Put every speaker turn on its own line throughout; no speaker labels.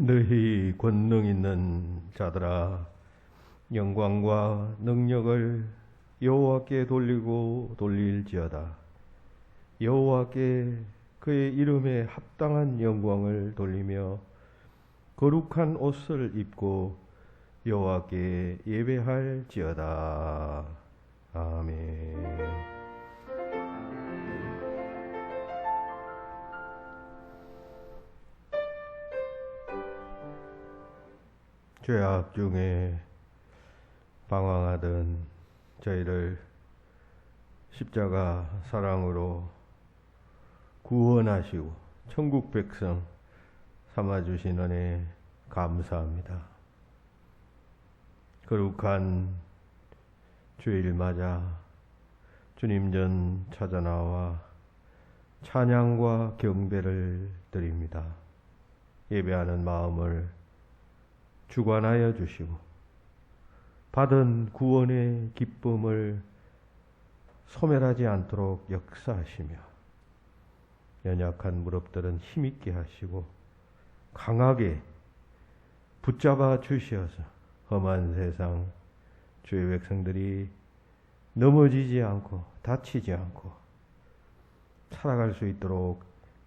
너희 권능 있는 자들아, 영광과 능력을 여호와께 돌리고 돌릴지어다. 여호와께 그의 이름에 합당한 영광을 돌리며 거룩한 옷을 입고 여호와께 예배할지어다. 아멘. 죄악 중에 방황하던 저희를 십자가 사랑으로 구원하시고 천국 백성 삼아주신 은혜 감사합니다. 거룩한 주일 맞아 주님 전 찾아나와 찬양과 경배를 드립니다. 예배하는 마음을 주관하여 주시고 받은 구원의 기쁨을 소멸하지 않도록 역사하시며 연약한 무릎들은 힘있게 하시고 강하게 붙잡아 주시어서 험한 세상 주의 백성들이 넘어지지 않고 다치지 않고 살아갈 수 있도록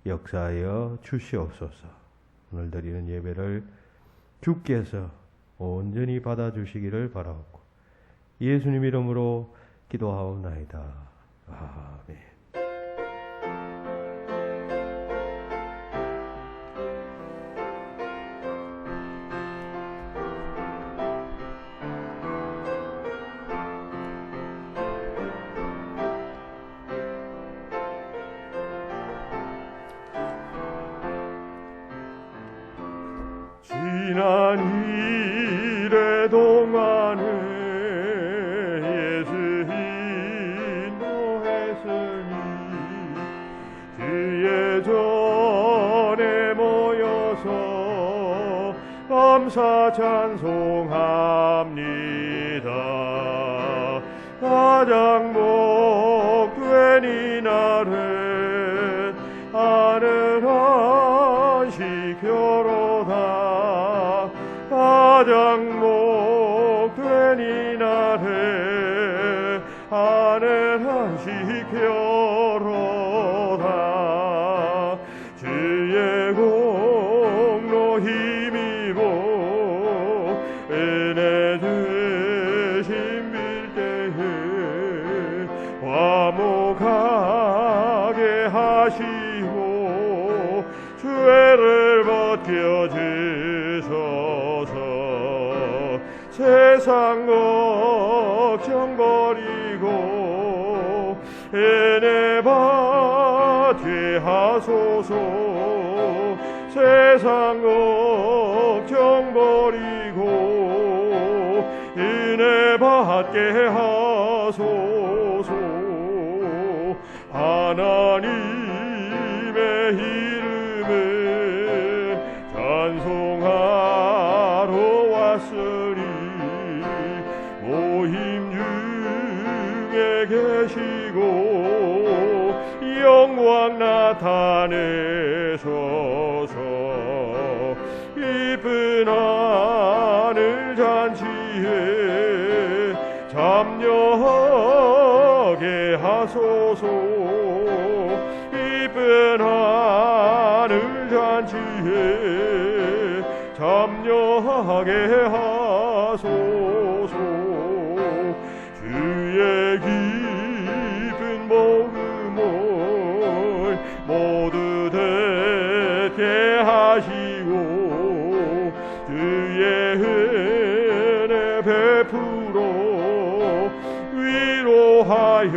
역사하여 주시옵소서. 오늘 드리는 예배를 주께서 온전히 받아주시기를 바라옵고 예수님 이름으로 기도하옵나이다. 아멘.
지난 일의 동안에 예수 인도했으니 주의 전에 모여서 감사 찬송합니다. 가장 복된 이날은 하늘 안식교로다. 가장 복된 이날에 하늘 안식교로다. 주의 공로 힘입어 은혜 주신 빌대에 화목하게 하시고 죄를 벗겨 주소서. 세상 걱정 버리고 은혜 받게 하소서. 세상 걱정 버리고 은혜 받게 하소서. 하나님의 이름을 찬송하러 왔으니 모임 중에 계시고 영광 나타내소서. 이쁜 하늘 잔치에 참여하게 하소서. 이쁜 하늘 잔치에 참여하게 하소서. 주의 깊은 복음을 모두 듣게 하시고 주의 은혜 베풀어 위로하여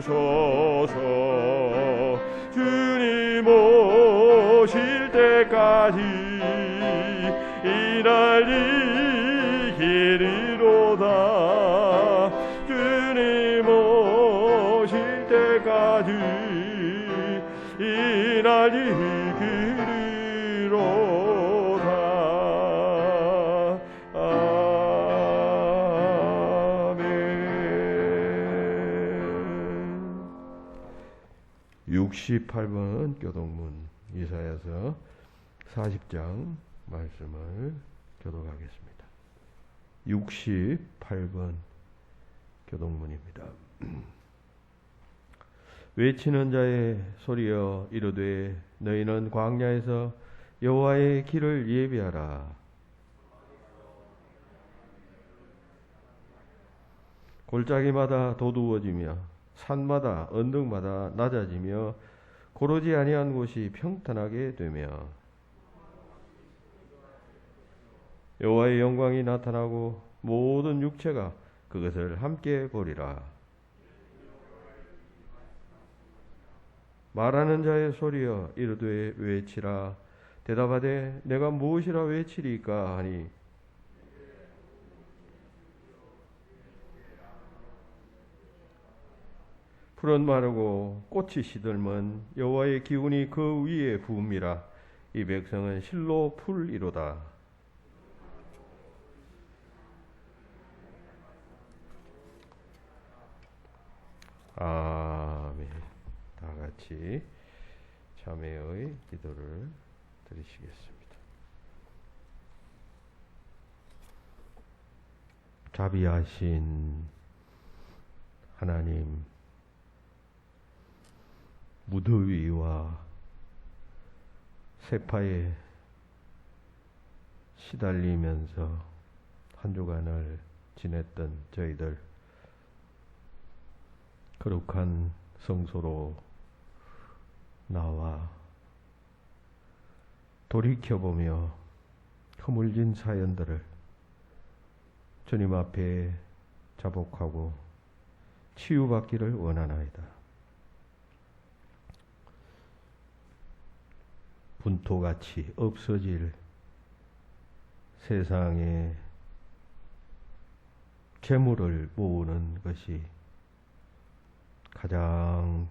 주소서. 주님 오실 때까지 이날 이기리로다. 주님 오실 때까지 이날 이기리로다. 아멘.
68번 교동문 이사야서 40장 말씀을 교독하겠습니다. 68번 교독문입니다. 외치는 자의 소리여 이르되 너희는 광야에서 여호와의 길을 예비하라. 골짜기마다 도두어지며 산마다 언덕마다 낮아지며 고르지 아니한 곳이 평탄하게 되며 여호와의 영광이 나타나고 모든 육체가 그것을 함께 보리라. 말하는 자의 소리여 이르되 외치라. 대답하되 내가 무엇이라 외치리까 하니 풀은 마르고 꽃이 시들면 여호와의 기운이 그 위에 부음이라. 이 백성은 실로 풀이로다. 아멘. 다 같이 자매의 기도를 드리시겠습니다. 자비하신 하나님, 무더위와 세파에 시달리면서 한 주간을 지냈던 저희들, 거룩한 성소로 나와 돌이켜보며 허물진 사연들을 주님 앞에 자복하고 치유받기를 원하나이다. 분토같이 없어질 세상에 재물을 모으는 것이 가장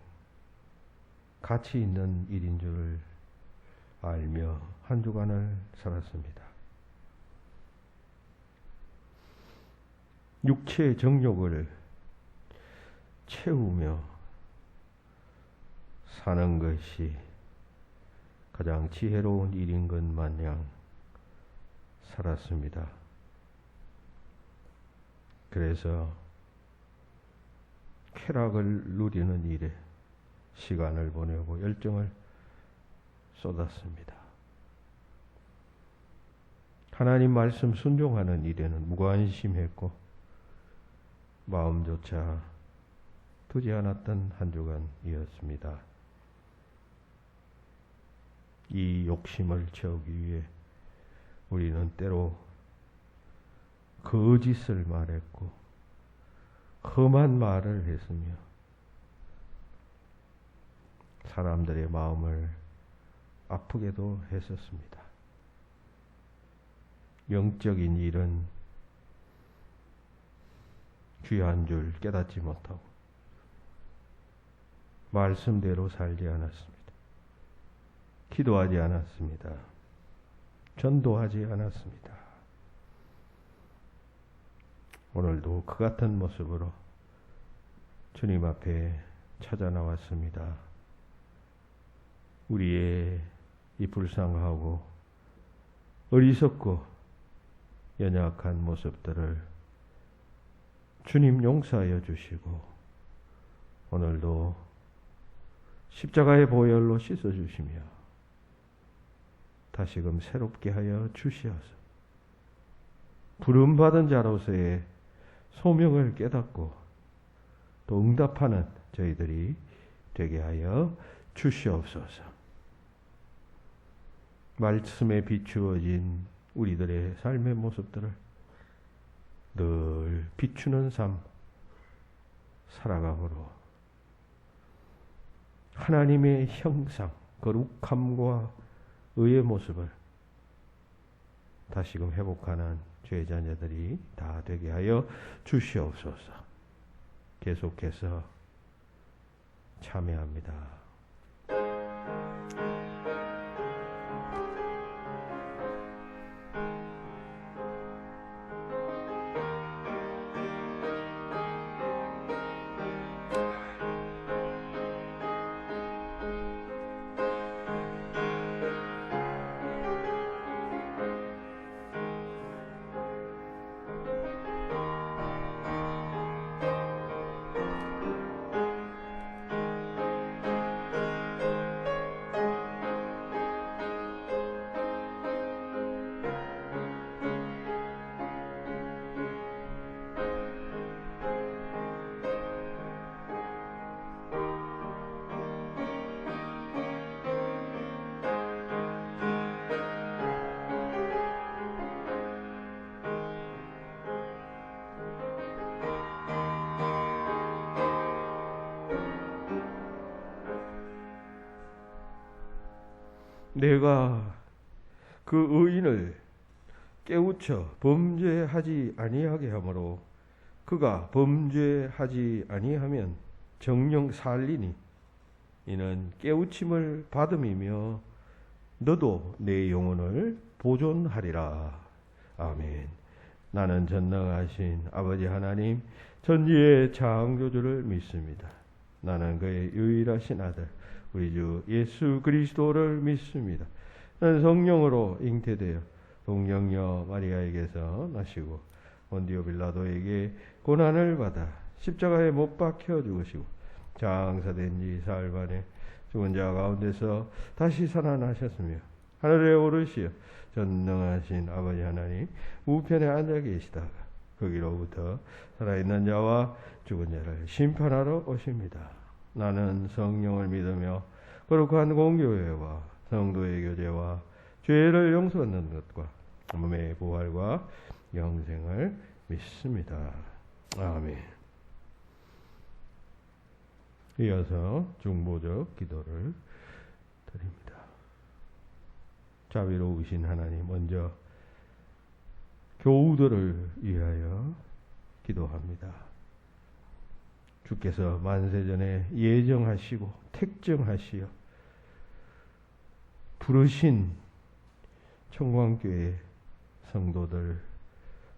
가치 있는 일인 줄 알며 한 주간을 살았습니다. 육체의 정욕을 채우며 사는 것이 가장 지혜로운 일인 것 마냥 살았습니다. 그래서 쾌락을 누리는 일에 시간을 보내고 열정을 쏟았습니다. 하나님 말씀 순종하는 일에는 무관심했고 마음조차 두지 않았던 한 주간이었습니다. 이 욕심을 채우기 위해 우리는 때로 거짓을 말했고 험한 말을 했으며 사람들의 마음을 아프게도 했었습니다. 영적인 일은 귀한 줄 깨닫지 못하고 말씀대로 살지 않았습니다. 기도하지 않았습니다. 전도하지 않았습니다. 오늘도 그 같은 모습으로 주님 앞에 찾아 나왔습니다. 우리의 이 불쌍하고 어리석고 연약한 모습들을 주님 용서하여 주시고 오늘도 십자가의 보혈로 씻어주시며 다시금 새롭게 하여 주시어서 부름받은 자로서의 소명을 깨닫고 또 응답하는 저희들이 되게 하여 주시옵소서. 말씀에 비추어진 우리들의 삶의 모습들을 늘 비추는 삶 살아가므로 하나님의 형상, 거룩함과 의의 모습을 다시금 회복하는 죄의 자녀들이 다 되게 하여 주시옵소서. 계속해서 참여합니다. 내가 그 의인을 깨우쳐 범죄하지 아니하게 하므로 그가 범죄하지 아니하면 정령 살리니 이는 깨우침을 받음이며 너도 내 영혼을 보존하리라. 아멘. 나는 전능하신 아버지 하나님 전지의 창조주를 믿습니다. 나는 그의 유일하신 아들 우리 주 예수 그리스도를 믿습니다. 나는 성령으로 잉태되어 동정녀 마리아에게서 나시고 본디오 빌라도에게 고난을 받아 십자가에 못 박혀 죽으시고 장사된 지 사흘 만에 죽은 자 가운데서 다시 살아나셨으며 하늘에 오르시어 전능하신 아버지 하나님 우편에 앉아 계시다가 거기로부터 살아있는 자와 죽은 자를 심판하러 오십니다. 나는 성령을 믿으며 거룩한 공교회와 성도의 교제와 죄를 용서받는 것과 몸의 부활과 영생을 믿습니다. 아멘. 이어서 중보적 기도를 드립니다. 자비로우신 하나님, 먼저 교우들을 위하여 기도합니다. 주께서 만세전에 예정하시고 택정하시어 부르신 청광교회 성도들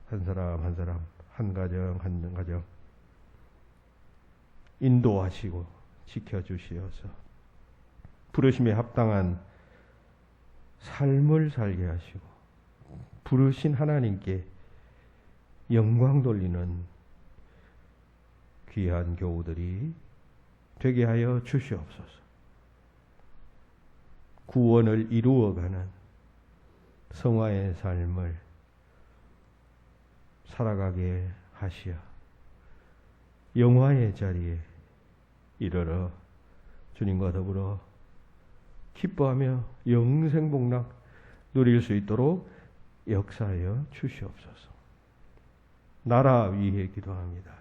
한 사람 한 사람, 한 가정 한 가정 인도하시고 지켜주시어서 부르심에 합당한 삶을 살게 하시고 부르신 하나님께 영광 돌리는 귀한 교우들이 되게 하여 주시옵소서. 구원을 이루어가는 성화의 삶을 살아가게 하시어 영화의 자리에 이르러 주님과 더불어 기뻐하며 영생복락 누릴 수 있도록 역사하여 주시옵소서. 나라 위에 기도합니다.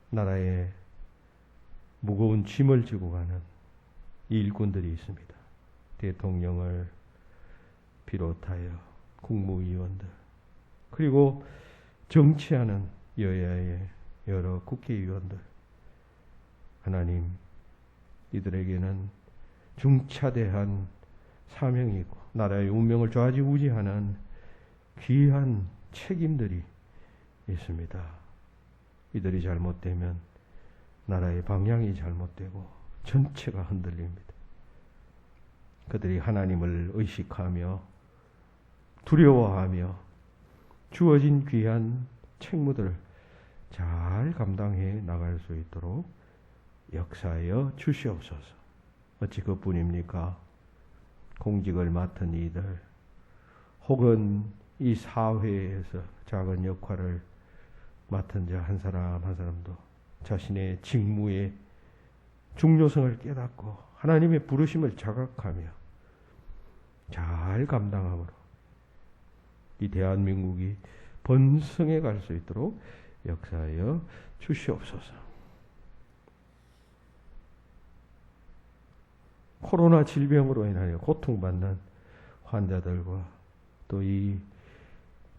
나라에 무거운 짐을 지고 가는 일꾼들이 있습니다. 대통령을 비롯하여 국무위원들 그리고 정치하는 여야의 여러 국회의원들, 하나님 이들에게는 중차대한 사명이 있고 나라의 운명을 좌지우지하는 귀한 책임들이 있습니다. 이들이 잘못되면 나라의 방향이 잘못되고 전체가 흔들립니다. 그들이 하나님을 의식하며 두려워하며 주어진 귀한 책무들을 잘 감당해 나갈 수 있도록 역사하여 주시옵소서. 어찌 그뿐입니까? 공직을 맡은 이들 혹은 이 사회에서 작은 역할을 맡은 자 한 사람 한 사람도 자신의 직무의 중요성을 깨닫고 하나님의 부르심을 자각하며 잘 감당함으로 이 대한민국이 번성해 갈 수 있도록 역사하여 주시옵소서. 코로나 질병으로 인하여 고통받는 환자들과 또 이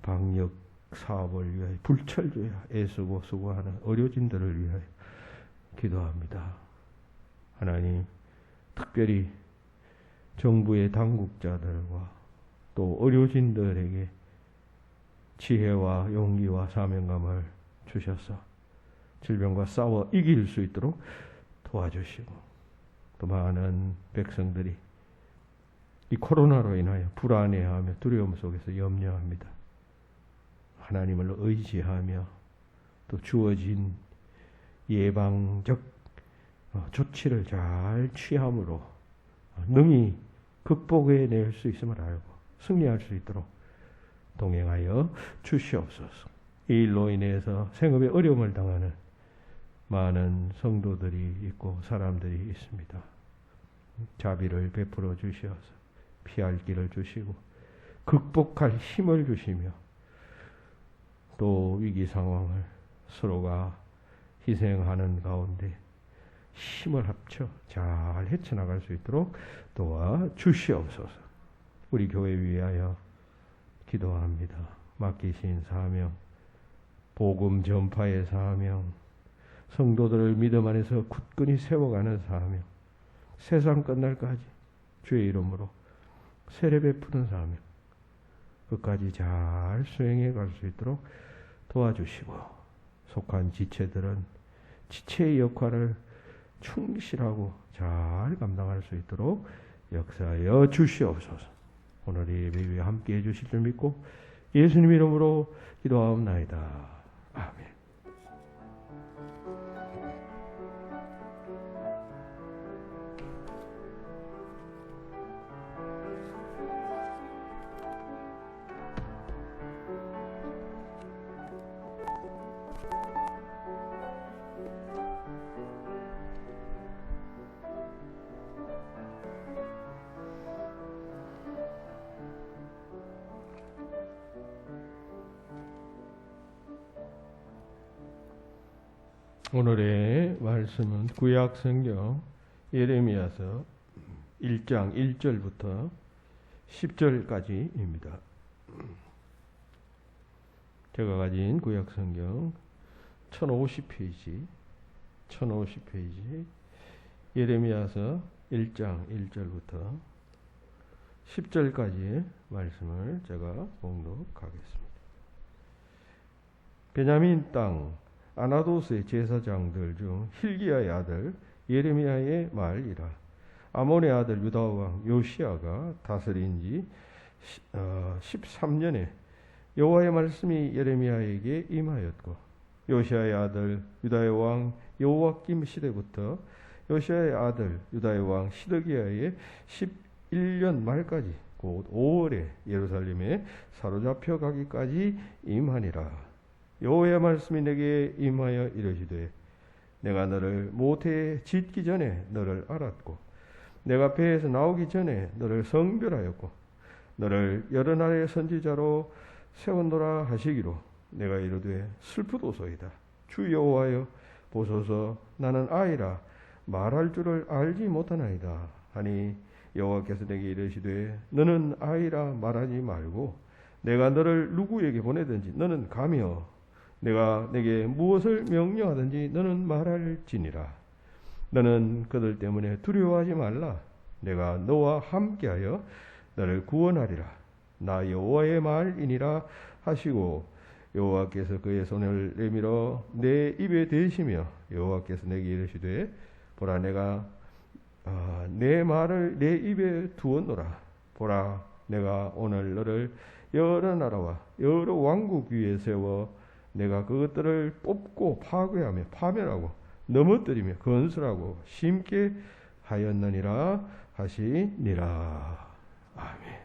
방역 사업을 위하여 불철주야 애쓰고 수고하는 의료진들을 위하여 기도합니다. 하나님, 특별히 정부의 당국자들과 또 의료진들에게 지혜와 용기와 사명감을 주셔서 질병과 싸워 이길 수 있도록 도와주시고 또 많은 백성들이 이 코로나로 인하여 불안해하며 두려움 속에서 염려합니다. 하나님을 의지하며 또 주어진 예방적 조치를 잘 취함으로 능히 극복해낼 수 있음을 알고 승리할 수 있도록 동행하여 주시옵소서. 이 일로 인해서 생업에 어려움을 당하는 많은 성도들이 있고 사람들이 있습니다. 자비를 베풀어 주시어서 피할 길을 주시고 극복할 힘을 주시며 또 위기 상황을 서로가 희생하는 가운데 힘을 합쳐 잘 헤쳐나갈 수 있도록 도와주시옵소서. 우리 교회 위하여 기도합니다. 맡기신 사명, 복음 전파의 사명, 성도들을 믿음 안에서 굳건히 세워가는 사명, 세상 끝날까지 주의 이름으로 세례 베푸는 사명, 끝까지 잘 수행해 갈 수 있도록 도와주시고, 속한 지체들은 지체의 역할을 충실하고 잘 감당할 수 있도록 역사하여 주시옵소서. 오늘 이 예배 위에 함께 해주실 줄 믿고 예수님 이름으로 기도하옵나이다. 아멘. 오늘의 말씀은 구약 성경 예레미야서 1장 1절부터 10절까지입니다. 제가 가진 구약 성경 1050페이지 예레미야서 1장 1절부터 10절까지의 말씀을 제가 봉독하겠습니다. 베냐민 땅 아나도스의 제사장들 중 hil기야의 아들 예레미야의 말이라. 아몬의 아들 유다 왕 요시야가 다스린 지 13년에 여호와의 말씀이 예레미야에게 임하였고, 요시야의 아들 유다의 왕 여호와김 시대부터 요시야의 아들 유다의 왕 시드기야의 11년 말까지 곧 5월에 예루살렘에 사로잡혀 가기까지 임하니라. 여호와의 말씀이 내게 임하여 이르시되, 내가 너를 모태에 짓기 전에 너를 알았고, 내가 배에서 나오기 전에 너를 성별하였고, 너를 여러 나라의 선지자로 세웠노라 하시기로, 내가 이르되 슬프도소이다. 주 여호와여 보소서, 나는 아이라 말할 줄을 알지 못하나이다 하니, 여호와께서 내게 이르시되 너는 아이라 말하지 말고 내가 너를 누구에게 보내든지 너는 가며 내가 내게 무엇을 명령하든지 너는 말할지니라. 너는 그들 때문에 두려워하지 말라. 내가 너와 함께하여 너를 구원하리라. 나 여호와의 말이니라 하시고, 여호와께서 그의 손을 내밀어 내 입에 대시며 여호와께서 내게 이르시되, 보라 내가 내 말을 내 입에 두었노라. 보라 내가 오늘 너를 여러 나라와 여러 왕국 위에 세워 내가 그것들을 뽑고 파괴하며 파멸하고 넘어뜨리며 건설하고 심게 하였느니라 하시니라. 아멘.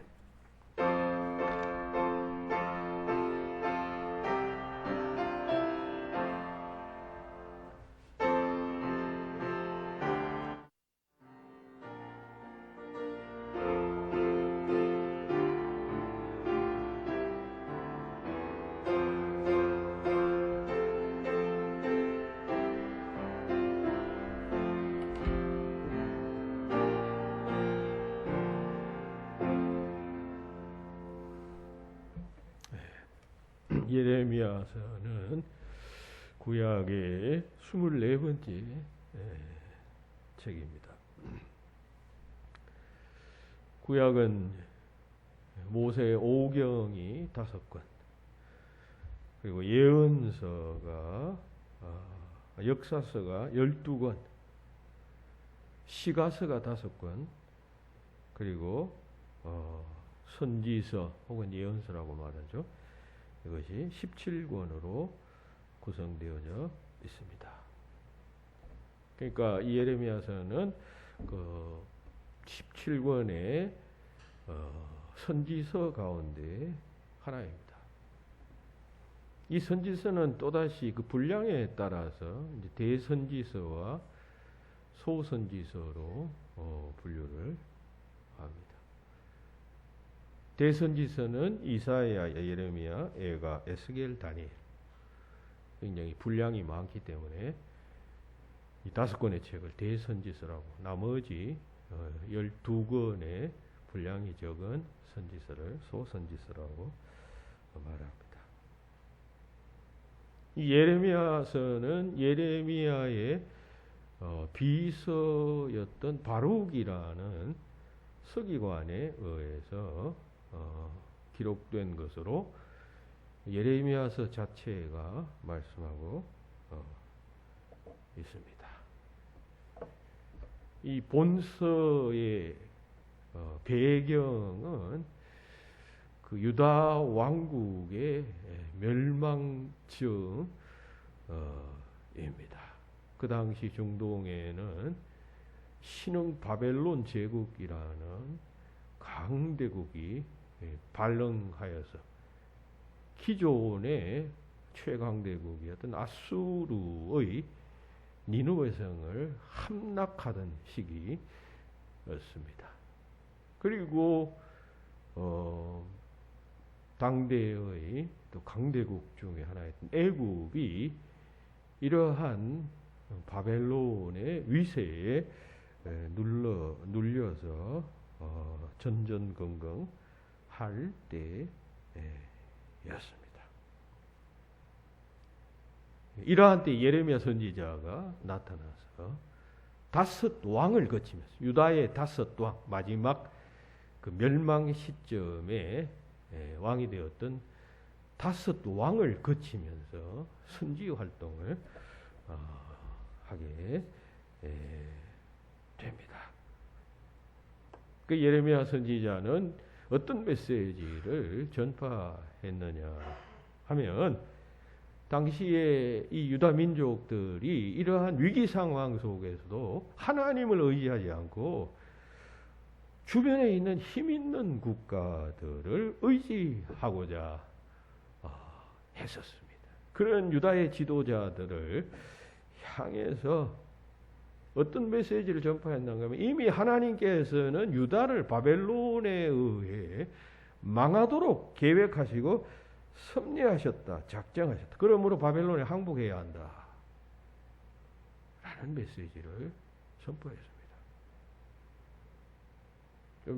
예레미야서는 구약의 24번째 책입니다. 구약은 모세의 오경이 5권, 그리고 예언서가 역사서가 12권, 시가서가 5권, 그리고 선지서 혹은 예언서라고 말하죠. 이것이 17권으로 구성되어져 있습니다. 그러니까 이 예레미야서는 그 17권의 선지서 가운데 하나입니다. 이 선지서는 또다시 그 분량에 따라서 이제 대선지서와 소선지서로 분류를 합니다. 대선지서는 이사야, 예레미야, 에가, 에스겔, 다니엘, 굉장히 분량이 많기 때문에 이 5권의 책을 대선지서라고, 나머지 12권의 분량이 적은 선지서를 소선지서라고 말합니다. 이 예레미야서는 예레미야의 비서였던 바룩이라는 서기관에 의해서 기록된 것으로 예레미야서 자체가 말씀하고 있습니다. 이 본서의 배경은 그 유다 왕국의 멸망쯤입니다. 그 당시 중동에는 신흥 바벨론 제국이라는 강대국이 발흥하여서 기존의 최강대국이었던 아수르의 니느웨 성을 함락하던 시기였습니다. 그리고 당대의 또 강대국 중에 하나였던 애굽이 이러한 바벨론의 위세에 눌려서 전전긍긍 할 때였습니다. 이러한 때 예레미야 선지자가 나타나서 5 왕을 거치면서 유다의 5 왕, 마지막 그 멸망 시점에 왕이 되었던 5 왕을 거치면서 선지 활동을 하게 됩니다. 그 예레미야 선지자는 어떤 메시지를 전파했느냐 하면, 당시에 이 유다 민족들이 이러한 위기 상황 속에서도 하나님을 의지하지 않고 주변에 있는 힘 있는 국가들을 의지하고자 했었습니다. 그런 유다의 지도자들을 향해서 어떤 메시지를 전파했는가 하면, 이미 하나님께서는 유다를 바벨론에 의해 망하도록 계획하시고 섭리하셨다, 작정하셨다. 그러므로 바벨론에 항복해야 한다 라는 메시지를 선포했습니다.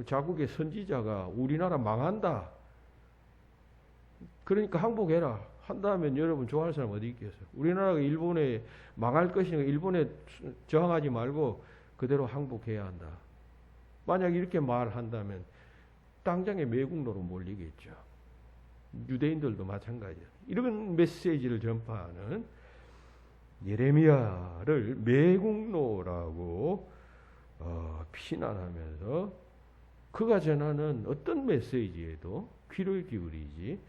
자국의 선지자가 우리나라 망한다, 그러니까 항복해라 한다면 여러분 좋아할 사람 어디 있겠어요? 우리나라가 일본에 망할 것이니까 일본에 저항하지 말고 그대로 항복해야 한다. 만약 이렇게 말한다면 당장에 매국노로 몰리겠죠. 유대인들도 마찬가지예요. 이런 메시지를 전파하는 예레미야를 매국노라고 비난하면서 그가 전하는 어떤 메시지에도 귀를 기울이지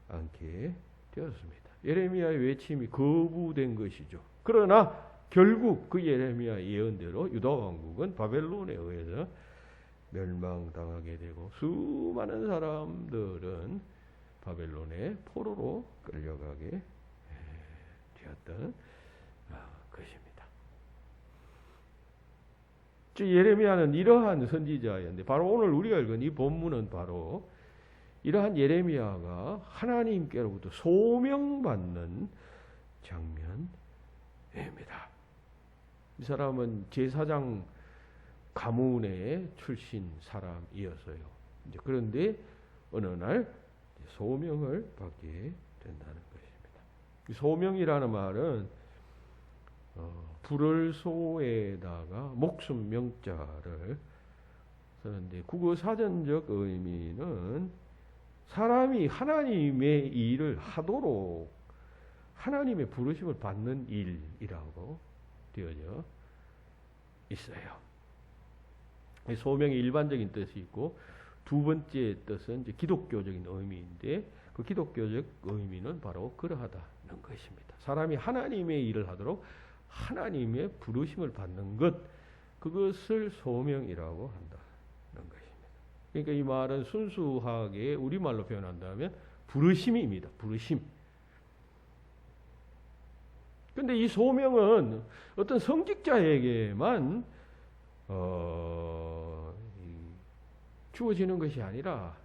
않게 되었습니다. 예레미야의 외침이 거부된 것이죠. 그러나 결국 그 예레미야 예언대로 유다 왕국은 바벨론에 의해서 멸망당하게 되고 수많은 사람들은 바벨론의 포로로 끌려가게 되었던 것입니다. 예레미야는 이러한 선지자였는데, 바로 오늘 우리가 읽은 이 본문은 바로 이러한 예레미야가 하나님께로부터 소명받는 장면입니다. 이 사람은 제사장 가문의 출신 사람이었어요. 그런데 어느 날 소명을 받게 된다는 것입니다. 이 소명이라는 말은 불을 소에다가 목숨 명자를 쓰는데, 국어 사전적 의미는 사람이 하나님의 일을 하도록 하나님의 부르심을 받는 일이라고 되어져 있어요. 소명의 일반적인 뜻이 있고, 두 번째 뜻은 이제 기독교적인 의미인데, 그 기독교적 의미는 바로 그러하다는 것입니다. 사람이 하나님의 일을 하도록 하나님의 부르심을 받는 것, 그것을 소명이라고 한다는 것입니다. 그러니까 이 말은 순수하게 우리말로 표현한다면 부르심입니다. 부르심. 근데 이 소명은 어떤 성직자에게만 주어지는 것이 아니라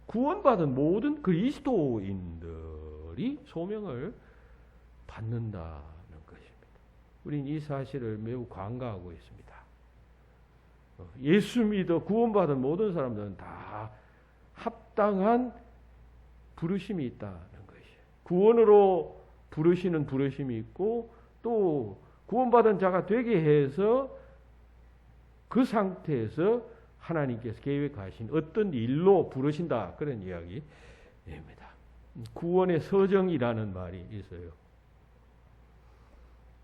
구원받은 모든 그리스도인들이 소명을 받는다는 것입니다. 우린 이 사실을 매우 간과하고 있습니다. 예수 믿어 구원받은 모든 사람들은 다 합당한 부르심이 있다는 것이에요. 구원으로 부르시는 부르심이 있고 또 구원받은 자가 되게 해서 그 상태에서 하나님께서 계획하신 어떤 일로 부르신다. 그런 이야기입니다. 구원의 서정이라는 말이 있어요.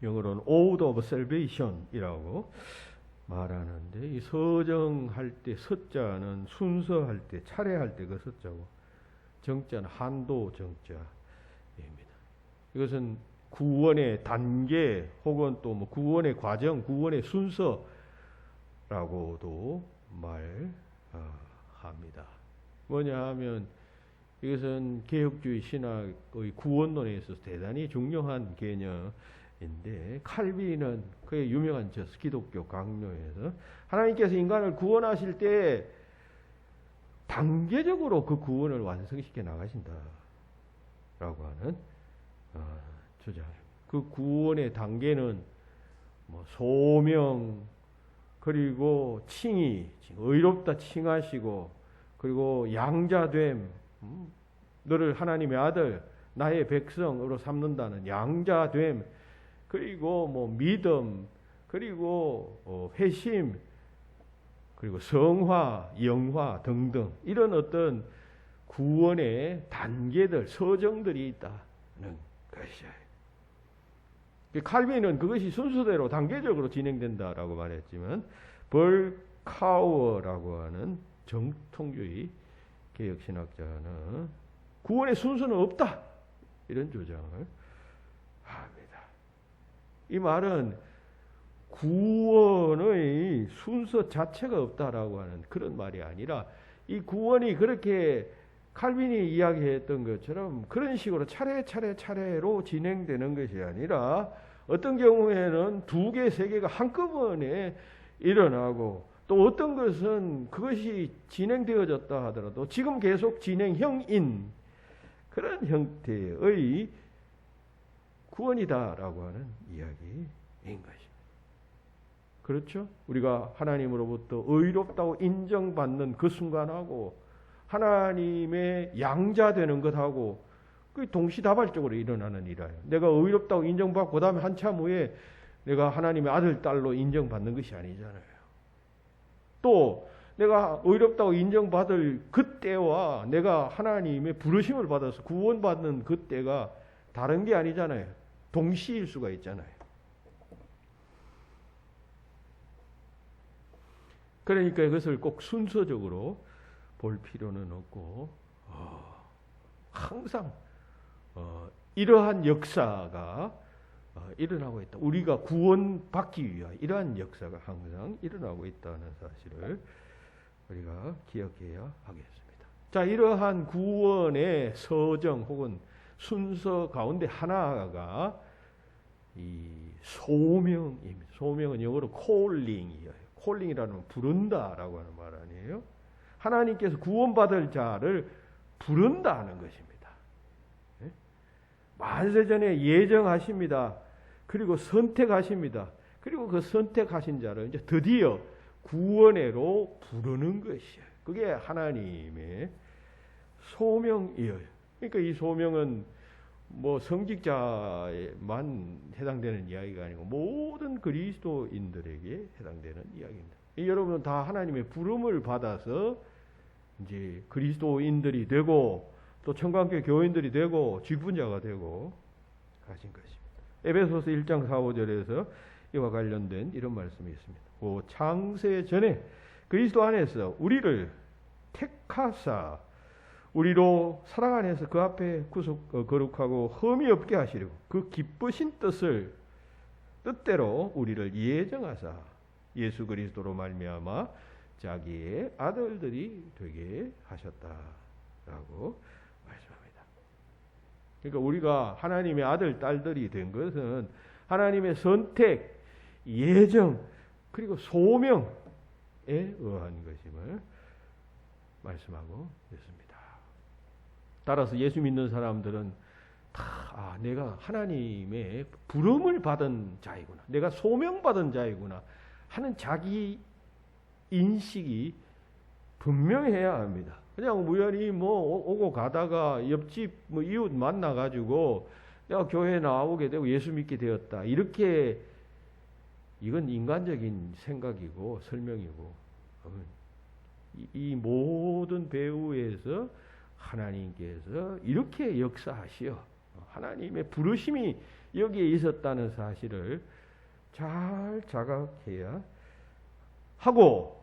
영어로는 Order of Salvation이라고 말하는데 이 서정할 때 서자는 순서할 때 차례할 때 그 서자고 정자는 한도 정자입니다. 이것은 구원의 단계 혹은 또 뭐 구원의 과정, 구원의 순서라고도 말합니다. 뭐냐 하면 이것은 개혁주의 신학의 구원론에 있어서 대단히 중요한 개념인데 칼빈은 그의 유명한 기독교 강론에서 하나님께서 인간을 구원하실 때 단계적으로 그 구원을 완성시켜 나가신다라고 하는 주장입니다. 그 구원의 단계는 뭐 소명 그리고 칭의, 의롭다 칭하시고 그리고 양자됨, 너를 하나님의 아들, 나의 백성으로 삼는다는 양자됨, 그리고 뭐 믿음, 그리고 회심, 그리고 성화, 영화 등등 이런 어떤 구원의 단계들, 서정들이 있다는 것이에요. 칼빈은 그것이 순서대로 단계적으로 진행된다라고 말했지만 벌카우어라고 하는 정통주의 개혁신학자는 구원의 순서는 없다 이런 주장을 합니다. 이 말은 구원의 순서 자체가 없다라고 하는 그런 말이 아니라 이 구원이 그렇게 칼빈이 이야기했던 것처럼 그런 식으로 차례로 진행되는 것이 아니라 어떤 경우에는 2개, 3개가 한꺼번에 일어나고 또 어떤 것은 그것이 진행되어졌다 하더라도 지금 계속 진행형인 그런 형태의 구원이다라고 하는 이야기인 것입니다. 그렇죠? 우리가 하나님으로부터 의롭다고 인정받는 그 순간하고 하나님의 양자되는 것하고 그 동시다발적으로 일어나는 일이에요. 내가 의롭다고 인정받고 그 다음에 한참 후에 내가 하나님의 아들, 딸로 인정받는 것이 아니잖아요. 또 내가 의롭다고 인정받을 그때와 내가 하나님의 부르심을 받아서 구원받는 그때가 다른 게 아니잖아요. 동시일 수가 있잖아요. 그러니까 이것을 꼭 순서적으로 볼 필요는 없고 항상 이러한 역사가 일어나고 있다. 우리가 구원받기 위한 이러한 역사가 항상 일어나고 있다는 사실을 우리가 기억해야 하겠습니다. 자, 이러한 구원의 서정 혹은 순서 가운데 하나가 이 소명입니다. 소명은 영어로 calling이에요. calling이라는 부른다라고 하는 말 아니에요? 하나님께서 구원받을 자를 부른다는 것입니다. 만세전에 예정하십니다. 그리고 선택하십니다. 그리고 그 선택하신 자를 이제 드디어 구원회로 부르는 것이에요. 그게 하나님의 소명이에요. 그러니까 이 소명은 뭐 성직자에만 해당되는 이야기가 아니고 모든 그리스도인들에게 해당되는 이야기입니다. 여러분은 다 하나님의 부름을 받아서 이제 그리스도인들이 되고 또 청관교 교인들이 되고 직분자가 되고 가신 것입니다. 에베소서 1장 4, 5절에서 이와 관련된 이런 말씀이 있습니다. 창세 전에 그리스도 안에서 우리를 택하사 우리로 사랑 안에서 그 앞에 거룩하고 흠이 없게 하시려고 그 기쁘신 뜻대로 우리를 예정하사 예수 그리스도로 말미암아 자기의 아들들이 되게 하셨다라고 말씀합니다. 그러니까 우리가 하나님의 아들, 딸들이 된 것은 하나님의 선택, 예정, 그리고 소명에 의한 것임을 말씀하고 있습니다. 따라서 예수 믿는 사람들은 내가 하나님의 부름을 받은 자이구나, 내가 소명받은 자이구나 하는 자기 인식이 분명해야 합니다. 그냥 우연히 오고 가다가 옆집 이웃 만나가지고 내가 교회에 나오게 되고 예수 믿게 되었다, 이렇게, 이건 인간적인 생각이고 설명이고, 이 모든 배후에서 하나님께서 이렇게 역사하시어 하나님의 부르심이 여기에 있었다는 사실을 잘 자각해야 하고,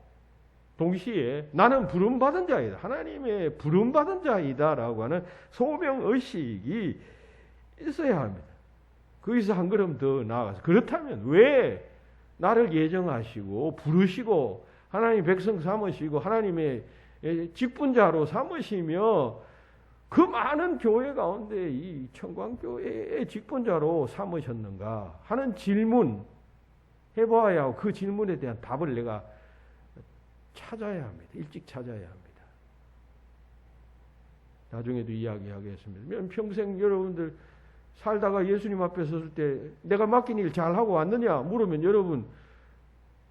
동시에 나는 부름받은 자이다, 하나님의 부름받은 자이다라고 하는 소명의식이 있어야 합니다. 거기서 한 걸음 더 나아가서, 그렇다면 왜 나를 예정하시고 부르시고 하나님 백성 삼으시고 하나님의 직분자로 삼으시며 그 많은 교회 가운데 이 청광교회의 직분자로 삼으셨는가 하는 질문 해봐야 하고, 그 질문에 대한 답을 내가 찾아야 합니다. 일찍 찾아야 합니다. 나중에도 이야기하겠습니다. 평생 여러분들 살다가 예수님 앞에 섰을 때 내가 맡긴 일 잘하고 왔느냐 물으면, 여러분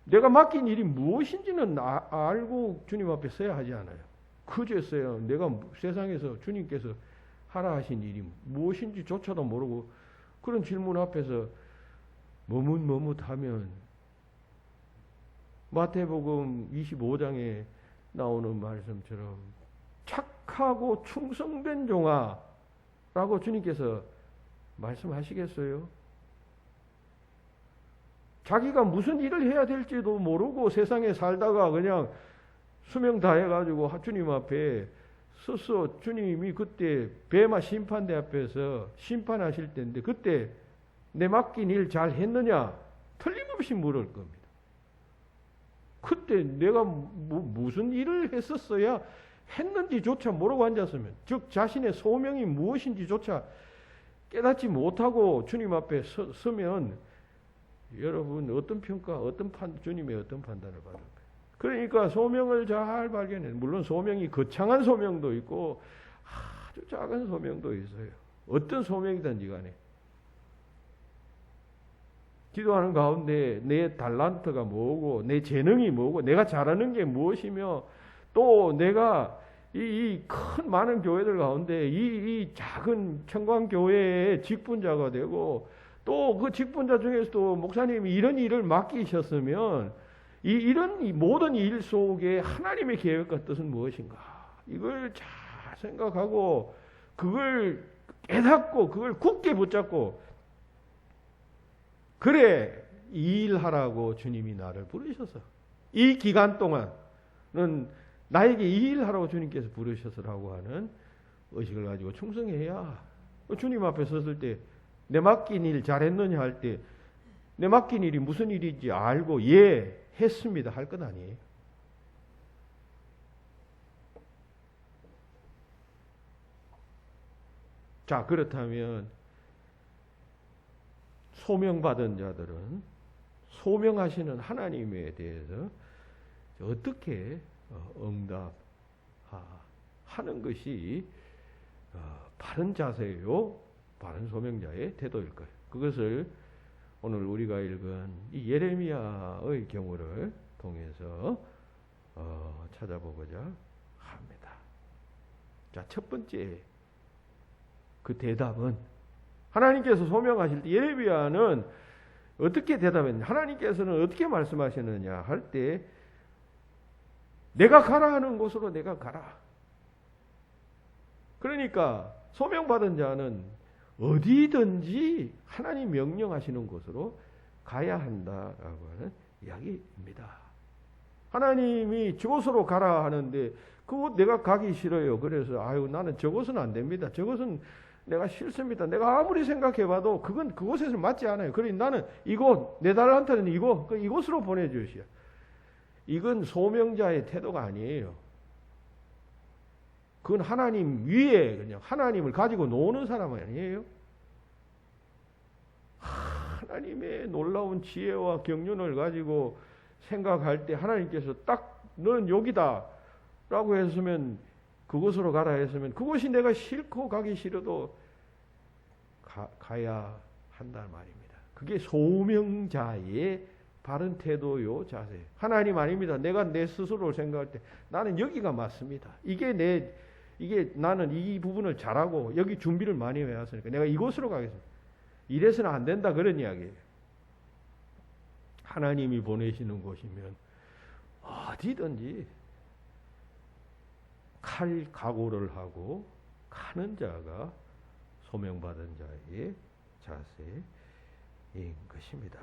내가 맡긴 일이 무엇인지는 알고 주님 앞에 서야 하지 않아요? 그제서야 내가 세상에서 주님께서 하라 하신 일이 무엇인지조차도 모르고 그런 질문 앞에서 머뭇머뭇하면 마태복음 25장에 나오는 말씀처럼 착하고 충성된 종아라고 주님께서 말씀하시겠어요? 자기가 무슨 일을 해야 될지도 모르고 세상에 살다가 그냥 수명 다해가지고 주님 앞에 서서 주님이 그때 베마 심판대 앞에서 심판하실 때인데, 그때 내 맡긴 일 잘 했느냐 틀림없이 물을 겁니다. 그때 내가 무슨 일을 했었어야 했는지조차 모르고 앉았으면, 즉 자신의 소명이 무엇인지조차 깨닫지 못하고 주님 앞에 서면 여러분 어떤 평가, 주님의 어떤 판단을 받을 거예요? 그러니까 소명을 잘 발견해. 물론 소명이 거창한 소명도 있고 아주 작은 소명도 있어요. 어떤 소명이든지 간에 기도하는 가운데 내 달란트가 뭐고, 내 재능이 뭐고, 내가 잘하는 게 무엇이며, 또 내가 이 큰 많은 교회들 가운데 이 작은 청광교회의 직분자가 되고, 또 그 직분자 중에서도 목사님이 이런 일을 맡기셨으면 이런 모든 일 속에 하나님의 계획과 뜻은 무엇인가, 이걸 잘 생각하고 그걸 깨닫고 그걸 굳게 붙잡고, 그래 이 일하라고 주님이 나를 부르셔서, 이 기간 동안은 나에게 이 일하라고 주님께서 부르셔서라고 하는 의식을 가지고 충성해야, 주님 앞에 섰을 때 내 맡긴 일 잘했느냐 할 때 내 맡긴 일이 무슨 일인지 알고 예 했습니다 할 것 아니에요. 자, 그렇다면 소명받은 자들은 소명하시는 하나님에 대해서 어떻게 응답하는 것이 바른 자세요, 바른 소명자의 태도일 거예요. 그것을 오늘 우리가 읽은 이 예레미야의 경우를 통해서 찾아보고자 합니다. 자, 첫 번째 그 대답은, 하나님께서 소명하실 때 예레미야는 어떻게 대답했냐, 하나님께서는 어떻게 말씀하시느냐 할 때, 내가 가라 하는 곳으로 내가 가라. 그러니까 소명받은 자는 어디든지 하나님 명령하시는 곳으로 가야 한다라고 하는 이야기입니다. 하나님이 저곳으로 가라 하는데 그곳 내가 가기 싫어요. 그래서 나는 저곳은 안 됩니다. 저곳은 내가 싫습니다. 내가 아무리 생각해봐도 그건 그곳에서 맞지 않아요. 그러니 나는 이곳, 내 달란트는 이곳으로 보내주시오. 이건 소명자의 태도가 아니에요. 그건 하나님 위에 그냥 하나님을 가지고 노는 사람 아니에요. 하나님의 놀라운 지혜와 경륜을 가지고 생각할 때 하나님께서 딱 너는 여기다 라고 했으면, 그곳으로 가라 했으면, 그곳이 내가 싫고 가기 싫어도 가야 한다는 말입니다. 그게 소명자의 바른 태도요 자세. 하나님 아닙니다. 내가 내 스스로를 생각할 때 나는 여기가 맞습니다. 이게 나는 이 부분을 잘하고 여기 준비를 많이 해왔으니까 내가 이곳으로 가겠습니다. 이래서는 안 된다 그런 이야기예요. 하나님이 보내시는 곳이면 어디든지 칼 각오를 하고 가는 자가 소명받은 자의 자세인 것입니다.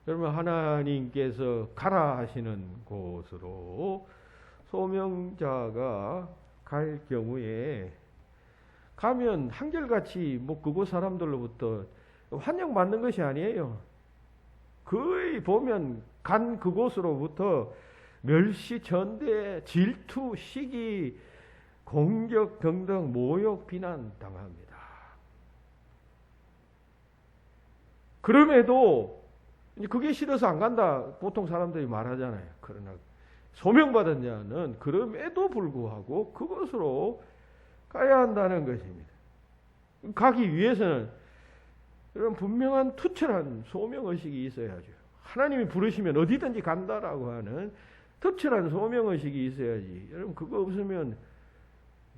그러면 하나님께서 가라 하시는 곳으로 소명자가 갈 경우에 가면 한결같이 뭐 그곳 사람들로부터 환영받는 것이 아니에요. 거의 보면 간 그곳으로부터 멸시, 전대, 질투, 시기, 공격 등등 모욕, 비난 당합니다. 그럼에도 그게 싫어서 안 간다 보통 사람들이 말하잖아요. 그러나 소명받은 자는 그럼에도 불구하고 그것으로 가야 한다는 것입니다. 가기 위해서는 이런 분명한 투철한 소명의식이 있어야죠. 하나님이 부르시면 어디든지 간다라고 하는 투철한 소명의식이 있어야지. 여러분 그거 없으면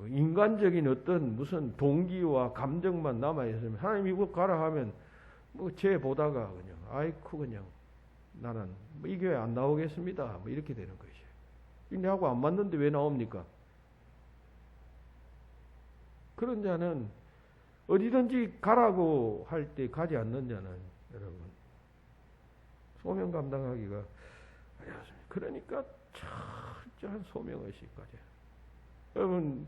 인간적인 어떤 무슨 동기와 감정만 남아있으면 하나님 이거 가라 하면 쟤 보다가 그냥 아이쿠 그냥 나는 이 교회 안 나오겠습니다. 이렇게 되는 것이에요. 내하고 안 맞는데 왜 나옵니까? 그런 자는 어디든지 가라고 할 때 가지 않는 자는 여러분 소명 감당하기가 어렵습니다. 그러니까 철저한 소명의식까지. 여러분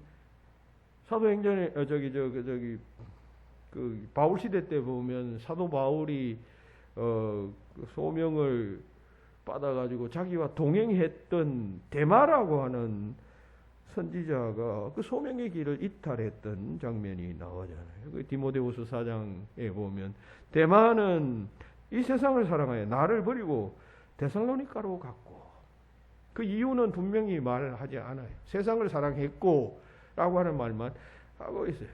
사도행전에 그 바울 시대 때 보면 사도 바울이 소명을 받아가지고 자기와 동행했던 데마라고 하는 선지자가 그 소명의 길을 이탈했던 장면이 나오잖아요. 그 디모데후서 4장에 보면 데마는 이 세상을 사랑하여 나를 버리고 데살로니가로 갔고 그 이유는 분명히 말하지 않아요. 세상을 사랑했고 라고 하는 말만 하고 있어요.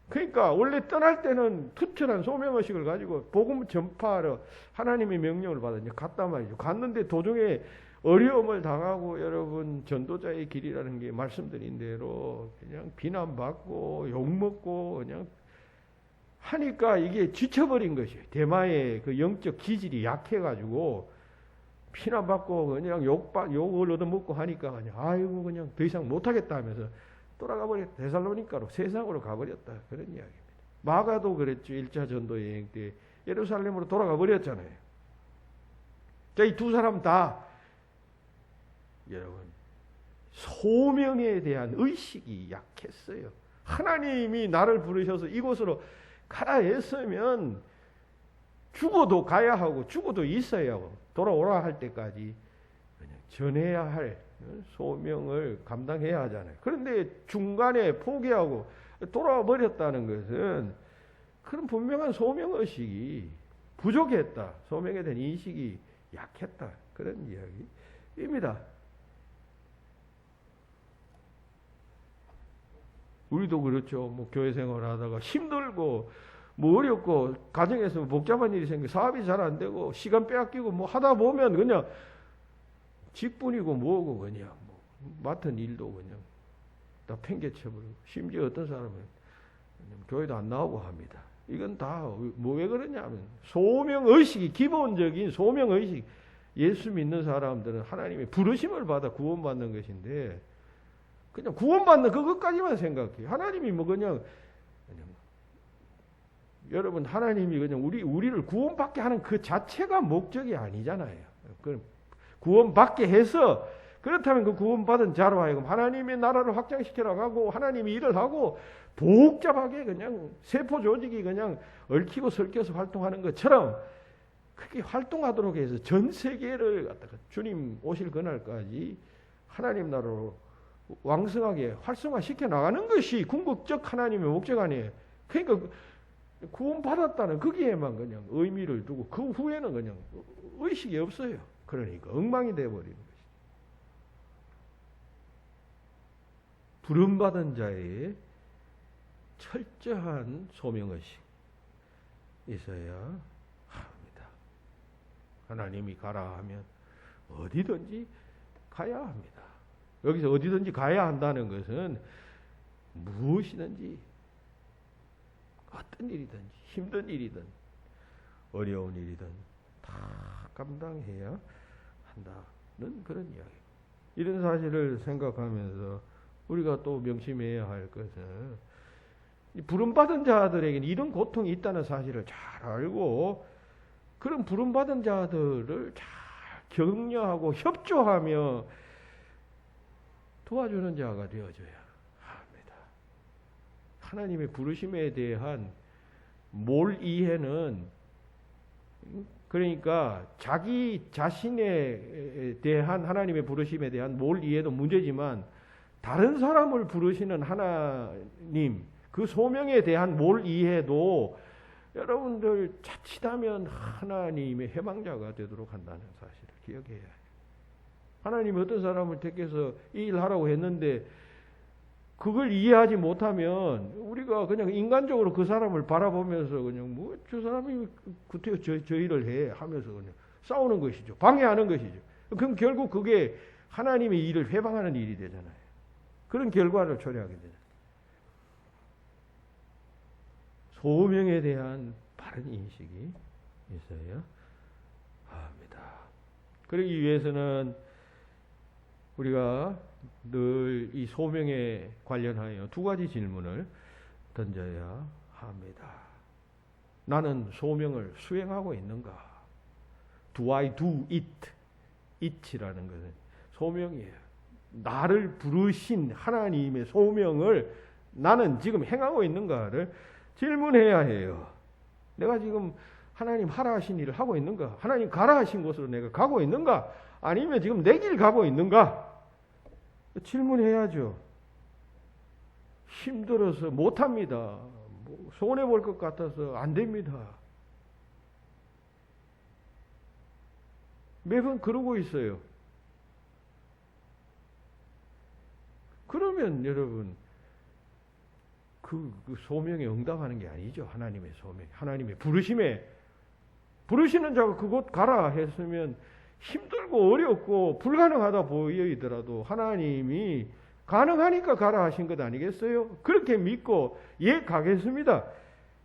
그러니까 원래 떠날 때는 투철한 소명의식을 가지고 복음 전파하러 하나님의 명령을 받아 이제 갔단 말이죠. 갔는데 도중에 어려움을 당하고 여러분 전도자의 길이라는 게 말씀드린 대로 그냥 비난받고 욕먹고 그냥 하니까 이게 지쳐버린 것이에요. 대마의 그 영적 기질이 약해가지고 비난받고 그냥 욕을 얻어먹고 하니까 그냥 아이고 그냥 더 이상 못하겠다 하면서 돌아가 버렸다. 데살로니가로 세상으로 가버렸다. 그런 이야기입니다. 마가도 그랬죠. 1차 전도 여행 때 예루살렘으로 돌아가 버렸잖아요. 자, 이 두 사람 다 여러분 소명에 대한 의식이 약했어요. 하나님이 나를 부르셔서 이곳으로 가라 했으면 죽어도 가야 하고 죽어도 있어야 하고 돌아오라 할 때까지 그냥 전해야 할 소명을 감당해야 하잖아요. 그런데 중간에 포기하고 돌아와 버렸다는 것은 그런 분명한 소명의식이 부족했다. 소명에 대한 인식이 약했다. 그런 이야기입니다. 우리도 그렇죠. 뭐 교회 생활하다가 힘들고 뭐 어렵고 가정에서 복잡한 일이 생기고 사업이 잘 안 되고 시간 빼앗기고 뭐 하다 보면 그냥 직분이고 뭐고 그냥 뭐 맡은 일도 그냥 다 팽개쳐버리고 심지어 어떤 사람은 교회도 안 나오고 합니다. 이건 다 뭐 왜 그러냐면 소명의식이 기본적인 소명의식. 예수 믿는 사람들은 하나님의 부르심을 받아 구원받는 것인데 그냥 구원받는 그것까지만 생각해요. 하나님이 뭐 그냥 여러분 하나님이 그냥 우리를 구원받게 하는 그 자체가 목적이 아니잖아요. 그 구원받게 해서 그렇다면 그 구원받은 자로 하여금 하나님의 나라를 확장시키러 가고 하나님이 일을 하고 복잡하게 그냥 세포 조직이 그냥 얽히고 설켜서 활동하는 것처럼 그렇게 활동하도록 해서 전 세계를 갖다가 주님 오실 그날까지 하나님 나라로 왕성하게 활성화시켜 나가는 것이 궁극적 하나님의 목적 아니에요. 그러니까 구원받았다는 거기에만 그냥 의미를 두고 그 후에는 그냥 의식이 없어요. 그러니까 엉망이 되어버리는 것이죠. 부름받은 자의 철저한 소명의식 있어야 합니다. 하나님이 가라 하면 어디든지 가야 합니다. 여기서 어디든지 가야 한다는 것은 무엇이든지 어떤 일이든지 힘든 일이든 어려운 일이든 다 감당해야 한다는 그런 이야기. 이런 사실을 생각하면서 우리가 또 명심해야 할 것은 부름받은 자들에게는 이런 고통이 있다는 사실을 잘 알고 그런 부름받은 자들을 잘 격려하고 협조하며 도와주는 자가 되어줘야 합니다. 하나님의 부르심에 대한 몰 이해는 그러니까 자기 자신에 대한 하나님의 부르심에 대한 몰 이해도 문제지만 다른 사람을 부르시는 하나님 그 소명에 대한 몰 이해도 여러분들 자칫하면 하나님의 해방자가 되도록 한다는 사실을 기억해야 해요. 하나님이 어떤 사람을 택해서 이 일 하라고 했는데 그걸 이해하지 못하면 우리가 그냥 인간적으로 그 사람을 바라보면서 그냥 뭐 저 사람이 그때 저 일을 해 하면서 그냥 싸우는 것이죠. 방해하는 것이죠. 그럼 결국 그게 하나님의 일을 회방하는 일이 되잖아요. 그런 결과를 초래하게 되잖아요. 소명에 대한 바른 인식이 있어야 합니다. 그러기 위해서는 우리가 늘 이 소명에 관련하여 두 가지 질문을 던져야 합니다. 나는 소명을 수행하고 있는가? Do I do it? it이라는 것은 소명이에요. 나를 부르신 하나님의 소명을 나는 지금 행하고 있는가를 질문해야 해요. 내가 지금 하나님 하라 하신 일을 하고 있는가? 하나님 가라 하신 곳으로 내가 가고 있는가? 아니면 지금 내 길 가고 있는가? 질문해야죠. 힘들어서 못합니다. 손해볼 것 같아서 안 됩니다. 매번 그러고 있어요. 그러면 여러분 그 소명에 응답하는 게 아니죠. 하나님의 소명, 하나님의 부르심에 부르시는 자가 그곳 가라 했으면 힘들고 어렵고 불가능하다 보이더라도 하나님이 가능하니까 가라 하신 것 아니겠어요? 그렇게 믿고 예 가겠습니다.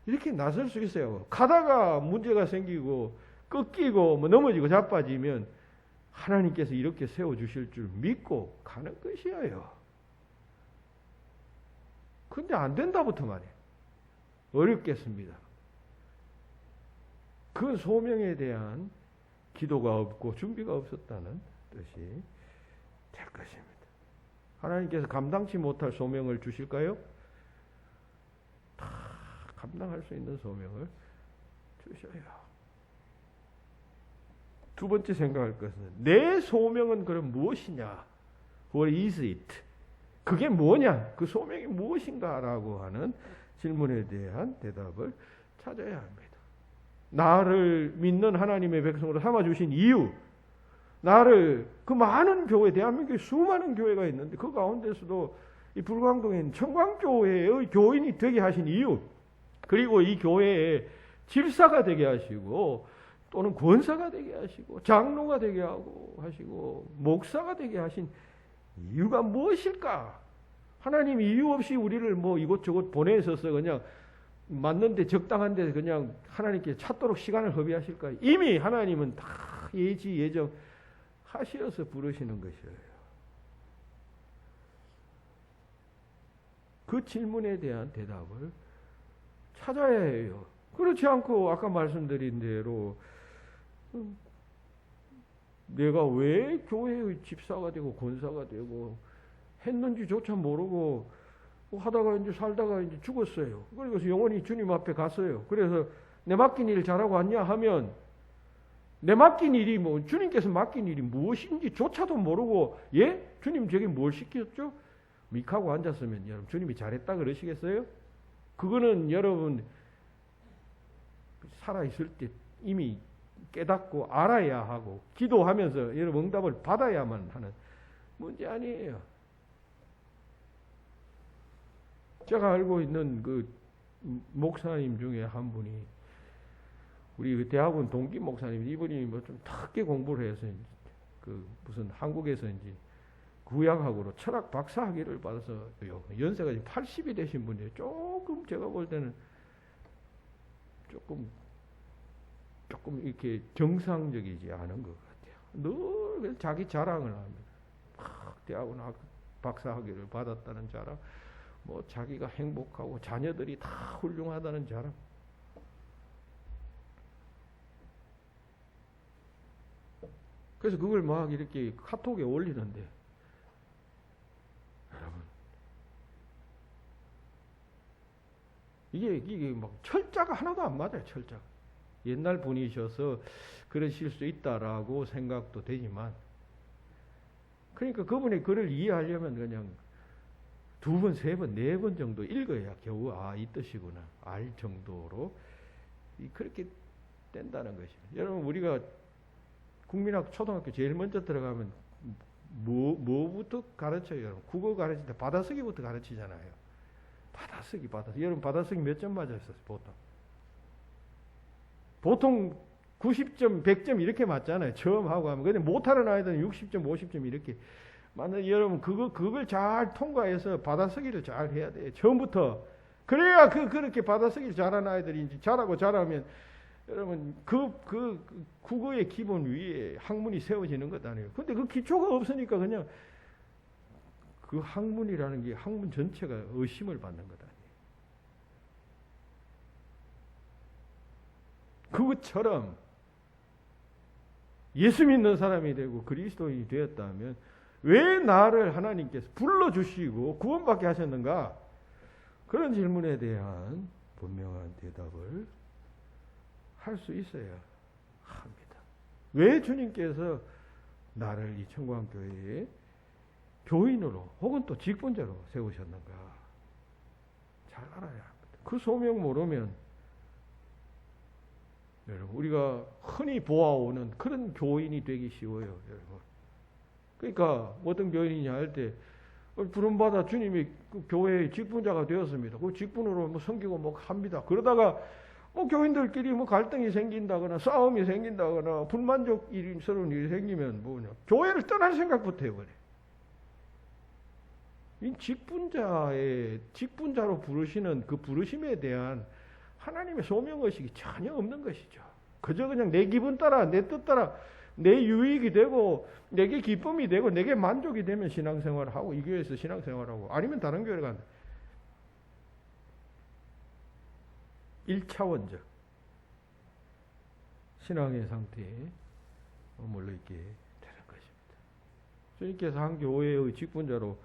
이렇게 나설 수 있어요. 가다가 문제가 생기고 꺾이고 뭐 넘어지고 자빠지면 하나님께서 이렇게 세워주실 줄 믿고 가는 것이에요. 근데 안 된다부터 말이에요. 어렵겠습니다. 그 소명에 대한 기도가 없고 준비가 없었다는 뜻이 될 것입니다. 하나님께서 감당치 못할 소명을 주실까요? 다 감당할 수 있는 소명을 주셔요. 두 번째 생각할 것은 내 소명은 그럼 무엇이냐? What is it? 그게 뭐냐? 그 소명이 무엇인가라고 하는 질문에 대한 대답을 찾아야 합니다. 나를 믿는 하나님의 백성으로 삼아주신 이유, 나를 그 많은 교회, 대한민국에 수많은 교회가 있는데 그 가운데서도 이 불광동에 있는 청광교회의 교인이 되게 하신 이유, 그리고 이 교회의 집사가 되게 하시고 또는 권사가 되게 하시고 장로가 되게 하시고 목사가 되게 하신 이유가 무엇일까? 하나님이 이유 없이 우리를 뭐 이곳저곳 보내셔서 그냥 맞는데 적당한데 그냥 하나님께 찾도록 시간을 허비하실까요? 이미 하나님은 다 예정 하시어서 부르시는 것이에요. 그 질문에 대한 대답을 찾아야 해요. 그렇지 않고 아까 말씀드린 대로 내가 왜 교회의 집사가 되고 권사가 되고 했는지조차 모르고 하다가 이제 살다가 이제 죽었어요. 그래서 영원히 주님 앞에 갔어요. 그래서 내 맡긴 일 잘하고 왔냐 하면 내 맡긴 일이 뭐 주님께서 맡긴 일이 무엇인지조차도 모르고 예? 주님 저게 뭘 시켰죠? 믹하고 앉았으면 여러분 주님이 잘했다 그러시겠어요? 그거는 여러분 살아있을 때 이미 깨닫고 알아야 하고 기도하면서 여러분 응답을 받아야만 하는 문제 아니에요. 제가 알고 있는 그 목사님 중에 한 분이 우리 그 대학원 동기 목사님, 이분이 뭐 좀 특게 공부를 해서 그 무슨 한국에서인지 구약학으로 철학 박사 학위를 받아서 연세가 지금 80이 되신 분이에요. 조금 제가 볼 때는 조금 이렇게 정상적이지 않은 것 같아요. 늘 자기 자랑을 합니다. 대학원 박사 학위를 받았다는 자랑, 뭐 자기가 행복하고 자녀들이 다 훌륭하다는 자랑. 그래서 그걸 막 이렇게 카톡에 올리는데, 여러분, 이게 막 철자가 하나도 안 맞아요. 철자. 옛날 분이셔서 그러실 수 있다라고 생각도 되지만, 그러니까 그분의 글을 이해하려면 그냥 2번, 3번, 4번 정도 읽어야 겨우 이 뜻이구나 알 정도로 그렇게 된다는 것이죠. 여러분, 우리가 국민학 초등학교 제일 먼저 들어가면 뭐부터 가르쳐요? 여러분, 국어 가르칠 때 받아쓰기부터 가르치잖아요. 받아쓰기. 여러분, 받아쓰기 몇 점 맞았어요? 보통 90점, 100점 이렇게 맞잖아요. 처음 하고 하면. 근데 못하는 아이들은 60점, 50점 이렇게 맞는. 여러분, 그걸 잘 통과해서 받아쓰기를 잘 해야 돼요. 처음부터. 그래야 그렇게 받아쓰기를 잘하는 아이들이 이제 잘하면 여러분, 그 국어의 기본 위에 학문이 세워지는 것 아니에요. 근데 그 기초가 없으니까 그냥 그 학문이라는 게 학문 전체가 의심을 받는 것 아니에요. 그것처럼 예수 믿는 사람이 되고 그리스도인이 되었다면 왜 나를 하나님께서 불러주시고 구원받게 하셨는가? 그런 질문에 대한 분명한 대답을 할 수 있어야 합니다. 왜 주님께서 나를 이 청구한교회에 교인으로 혹은 또 직분자로 세우셨는가? 잘 알아야 합니다. 그 소명 모르면 여러분, 우리가 흔히 보아오는 그런 교인이 되기 쉬워요. 여러분. 그러니까 어떤 교인이냐 할 때 부름받아 주님이 그 교회의 직분자가 되었습니다. 그 직분으로 뭐 섬기고 뭐 합니다. 그러다가 뭐 교인들끼리 뭐 갈등이 생긴다거나 싸움이 생긴다거나 불만족스러운 일이 생기면 뭐냐, 교회를 떠날 생각부터 해버려. 이 직분자로 부르시는 그 부르심에 대한 하나님의 소명의식이 전혀 없는 것이죠. 그저 그냥 내 기분 따라, 내 뜻 따라, 내 유익이 되고, 내게 기쁨이 되고, 내게 만족이 되면 신앙생활을 하고, 이 교회에서 신앙생활을 하고, 아니면 다른 교회를 간다. 1차원적 신앙의 상태에 머물러 있게 되는 것입니다. 주님께서 한 교회의 직분자로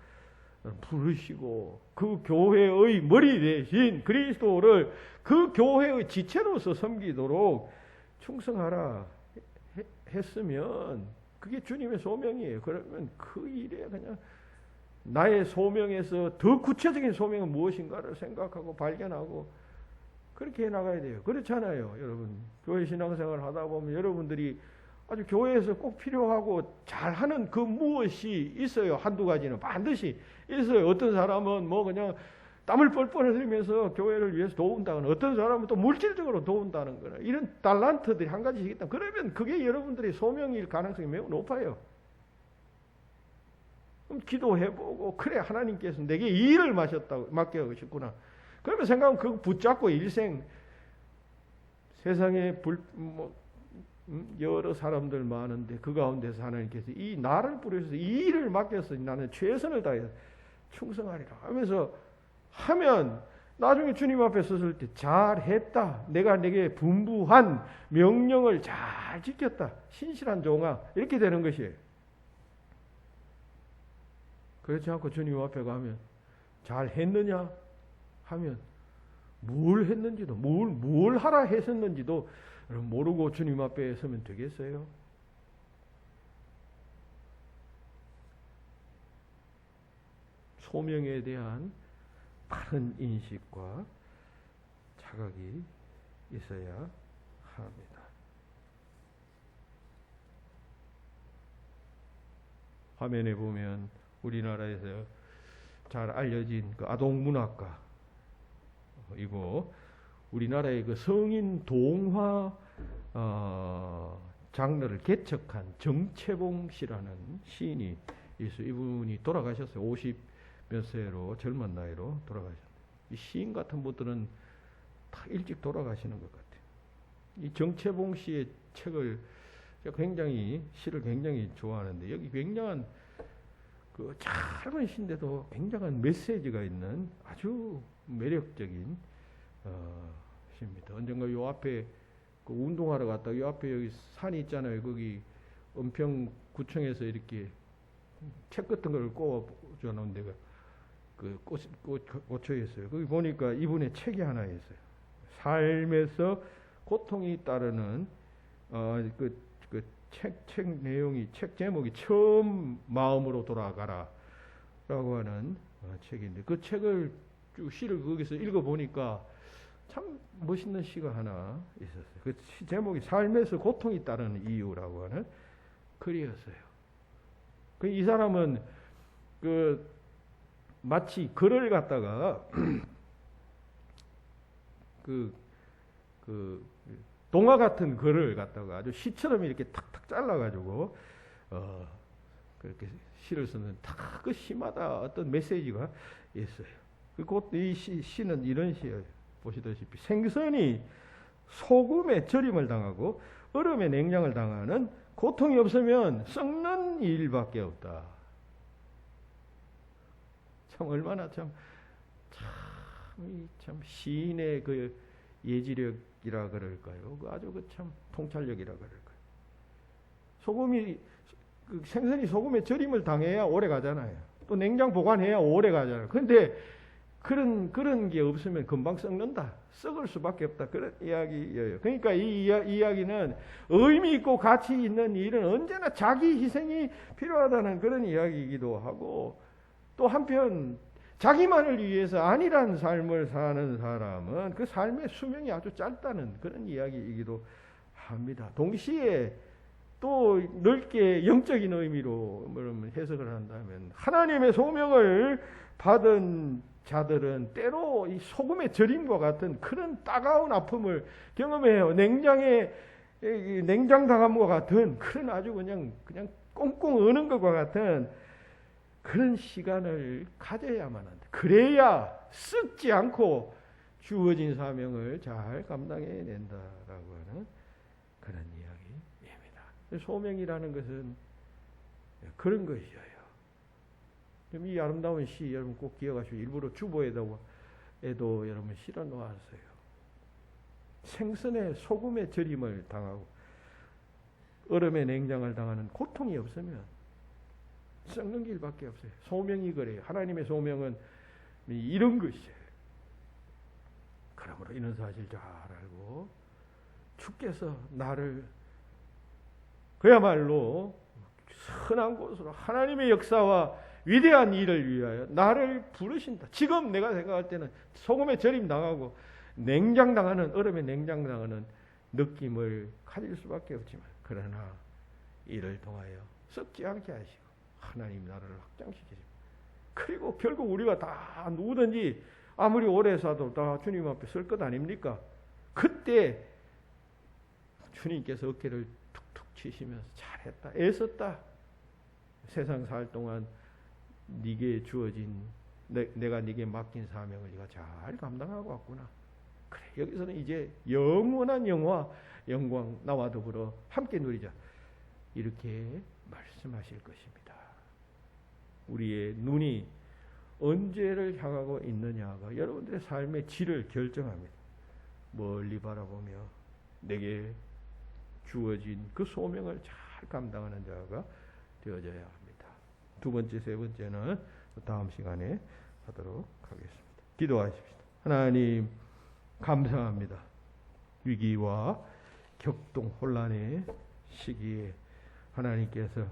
부르시고 그 교회의 머리 대신 그리스도를 그 교회의 지체로서 섬기도록 충성하라 했으면 그게 주님의 소명이에요. 그러면 그 일에 그냥 나의 소명에서 더 구체적인 소명은 무엇인가를 생각하고 발견하고 그렇게 해나가야 돼요. 그렇잖아요. 여러분, 교회 신앙생활을 하다 보면 여러분들이 아주 교회에서 꼭 필요하고 잘하는 그 무엇이 있어요. 한두 가지는 반드시 있어요. 어떤 사람은 뭐 그냥 땀을 뻘뻘 흘리면서 교회를 위해서 도운다거나, 어떤 사람은 또 물질적으로 도운다는 거나, 이런 달란트들이 한 가지씩 있다. 그러면 그게 여러분들의 소명일 가능성이 매우 높아요. 그럼 기도해보고, 그래, 하나님께서 내게 이 일을 맡겨주셨구나. 그러면 생각하면 그거 붙잡고 일생 세상에 여러 사람들 많은데 그 가운데서 하나님께서 이 나를 부르셔서 이 일을 맡겨서 나는 최선을 다해서 충성하리라 하면서 하면 나중에 주님 앞에 섰을 때 잘했다, 내가 내게 분부한 명령을 잘 지켰다, 신실한 종아, 이렇게 되는 것이에요. 그렇지 않고 주님 앞에 가면 잘했느냐 하면 뭘 했는지도 뭘 하라 했었는지도 모르고 주님 앞에 서면 되겠어요? 소명에 대한 바른 인식과 자각이 있어야 합니다. 화면에 보면 우리나라에서 잘 알려진 그 아동문학가 이고 우리나라의 그 성인 동화 장르를 개척한 정채봉 씨라는 시인이 있어요. 이분이 돌아가셨어요. 50 몇 세로 젊은 나이로 돌아가셨어요. 이 시인 같은 분들은 다 일찍 돌아가시는 것 같아요. 이 정채봉 씨의 책을 제가 굉장히 시를 굉장히 좋아하는데 여기 굉장한 그 짧은 시인데도 굉장한 메시지가 있는 아주 매력적인 시입니다. 언젠가 요 앞에 그 운동하러 갔다 요 앞에 여기 산이 있잖아요. 거기 은평구청에서 이렇게 책 같은 걸 꽂아 놓은 데가 그 꽂혀 있어요. 거기 보니까 이분의 책이 하나 있어요. 삶에서 고통이 따르는 책 내용이 책 제목이 처음 마음으로 돌아가라라고 하는 책인데 그 책을 쭉 시를 거기서 읽어 보니까 참 멋있는 시가 하나 있었어요. 그 시 제목이 삶에서 고통이 따르는 이유라고 하는 글이었어요. 이 사람은 그 마치 글을 갖다가 그 동화 같은 글을 갖다가 아주 시처럼 이렇게 탁탁 잘라가지고 그렇게 시를 쓰는 다 그 시마다 어떤 메시지가 있어요. 곧 이 시는 이런 시예요. 보시다시피 생선이 소금에 절임을 당하고 얼음에 냉장을 당하는 고통이 없으면 썩는 일밖에 없다. 참 얼마나 참 시인의 그 예지력이라 그럴까요? 아주 그 참 통찰력이라 그럴까요? 소금이 그 생선이 소금에 절임을 당해야 오래 가잖아요. 또 냉장 보관해야 오래 가잖아요. 그런데 그런 게 없으면 금방 썩는다. 썩을 수밖에 없다. 그런 이야기예요. 그러니까 이 이야기는 의미 있고 가치 있는 일은 언제나 자기 희생이 필요하다는 그런 이야기이기도 하고 또 한편 자기만을 위해서 안일한 삶을 사는 사람은 그 삶의 수명이 아주 짧다는 그런 이야기이기도 합니다. 동시에 또 넓게 영적인 의미로 해석을 한다면 하나님의 소명을 받은 자들은 때로 이 소금의 절임과 같은 그런 따가운 아픔을 경험해요. 냉장 당함과 같은 그런 아주 그냥 꽁꽁 어는 것과 같은 그런 시간을 가져야만 한다. 그래야 썩지 않고 주어진 사명을 잘 감당해낸다라고 하는 그런 이야기입니다. 소명이라는 것은 그런 것이에요. 이 아름다운 시 여러분 꼭 기억하시고 일부러 주보에도 여러분 실어 놓았어요. 생선의 소금의 절임을 당하고 얼음의 냉장을 당하는 고통이 없으면 썩는 길밖에 없어요. 소명이 그래요. 하나님의 소명은 이런 것이에요. 그러므로 이런 사실 잘 알고 주께서 나를 그야말로 선한 곳으로 하나님의 역사와 위대한 일을 위하여 나를 부르신다. 지금 내가 생각할 때는 소금에 절임 당하고 냉장 당하는 얼음에 냉장 당하는 느낌을 가질 수밖에 없지만 그러나 이를 통하여 썩지 않게 하시고 하나님 나라를 확장시키십니다. 그리고 결국 우리가 다 누구든지 아무리 오래 사도 다 주님 앞에 설 것 아닙니까? 그때 주님께서 어깨를 툭툭 치시면서 잘했다, 애썼다. 세상 살 동안 네게 주어진 내가 네게 맡긴 사명을 네가 잘 감당하고 왔구나. 그래 여기서는 이제 영원한 영광 나와 더불어 함께 누리자. 이렇게 말씀하실 것입니다. 우리의 눈이 언제를 향하고 있느냐가 여러분들의 삶의 질을 결정합니다. 멀리 바라보며 내게 주어진 그 소명을 잘 감당하는 자가 되어져야 합니다. 두 번째, 세 번째는 다음 시간에 하도록 하겠습니다. 기도하십시다. 하나님 감사합니다. 위기와 격동 혼란의 시기에 하나님께서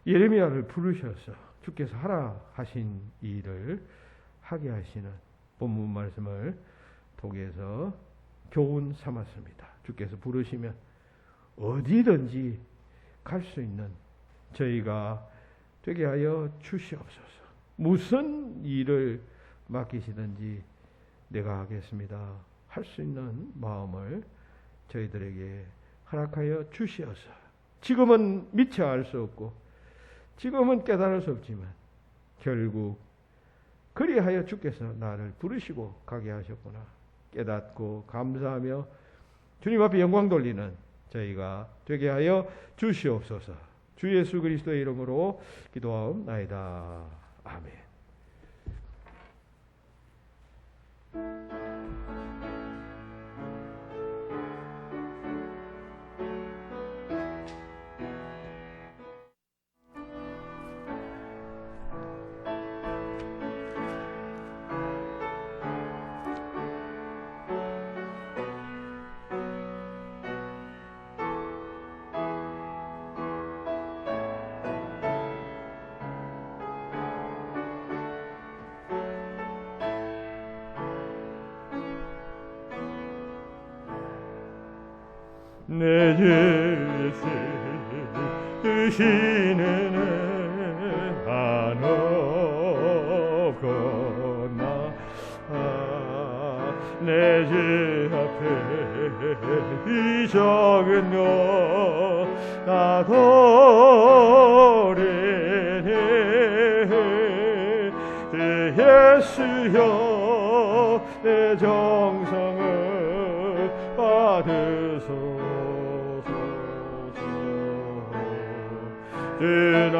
예레미야를 부르셔서 주께서 하라 하신 일을 하게 하시는 본문 말씀을 통해서 교훈 삼았습니다. 주께서 부르시면 어디든지 갈 수 있는 저희가 되게 하여 주시옵소서. 무슨 일을 맡기시든지 내가 하겠습니다 할 수 있는 마음을 저희들에게 허락하여 주시어서 지금은 미처 알 수 없고 지금은 깨달을 수 없지만 결국 그리하여 주께서 나를 부르시고 가게 하셨구나 깨닫고 감사하며 주님 앞에 영광 돌리는 저희가 되게 하여 주시옵소서. 주 예수 그리스도의 이름으로 기도하옵나이다. 아멘.
내 죄를 주시는 안 없거나 내 죄 앞에 이 적은 것 다 도래네 예수여 내 정성을 받으소서 주나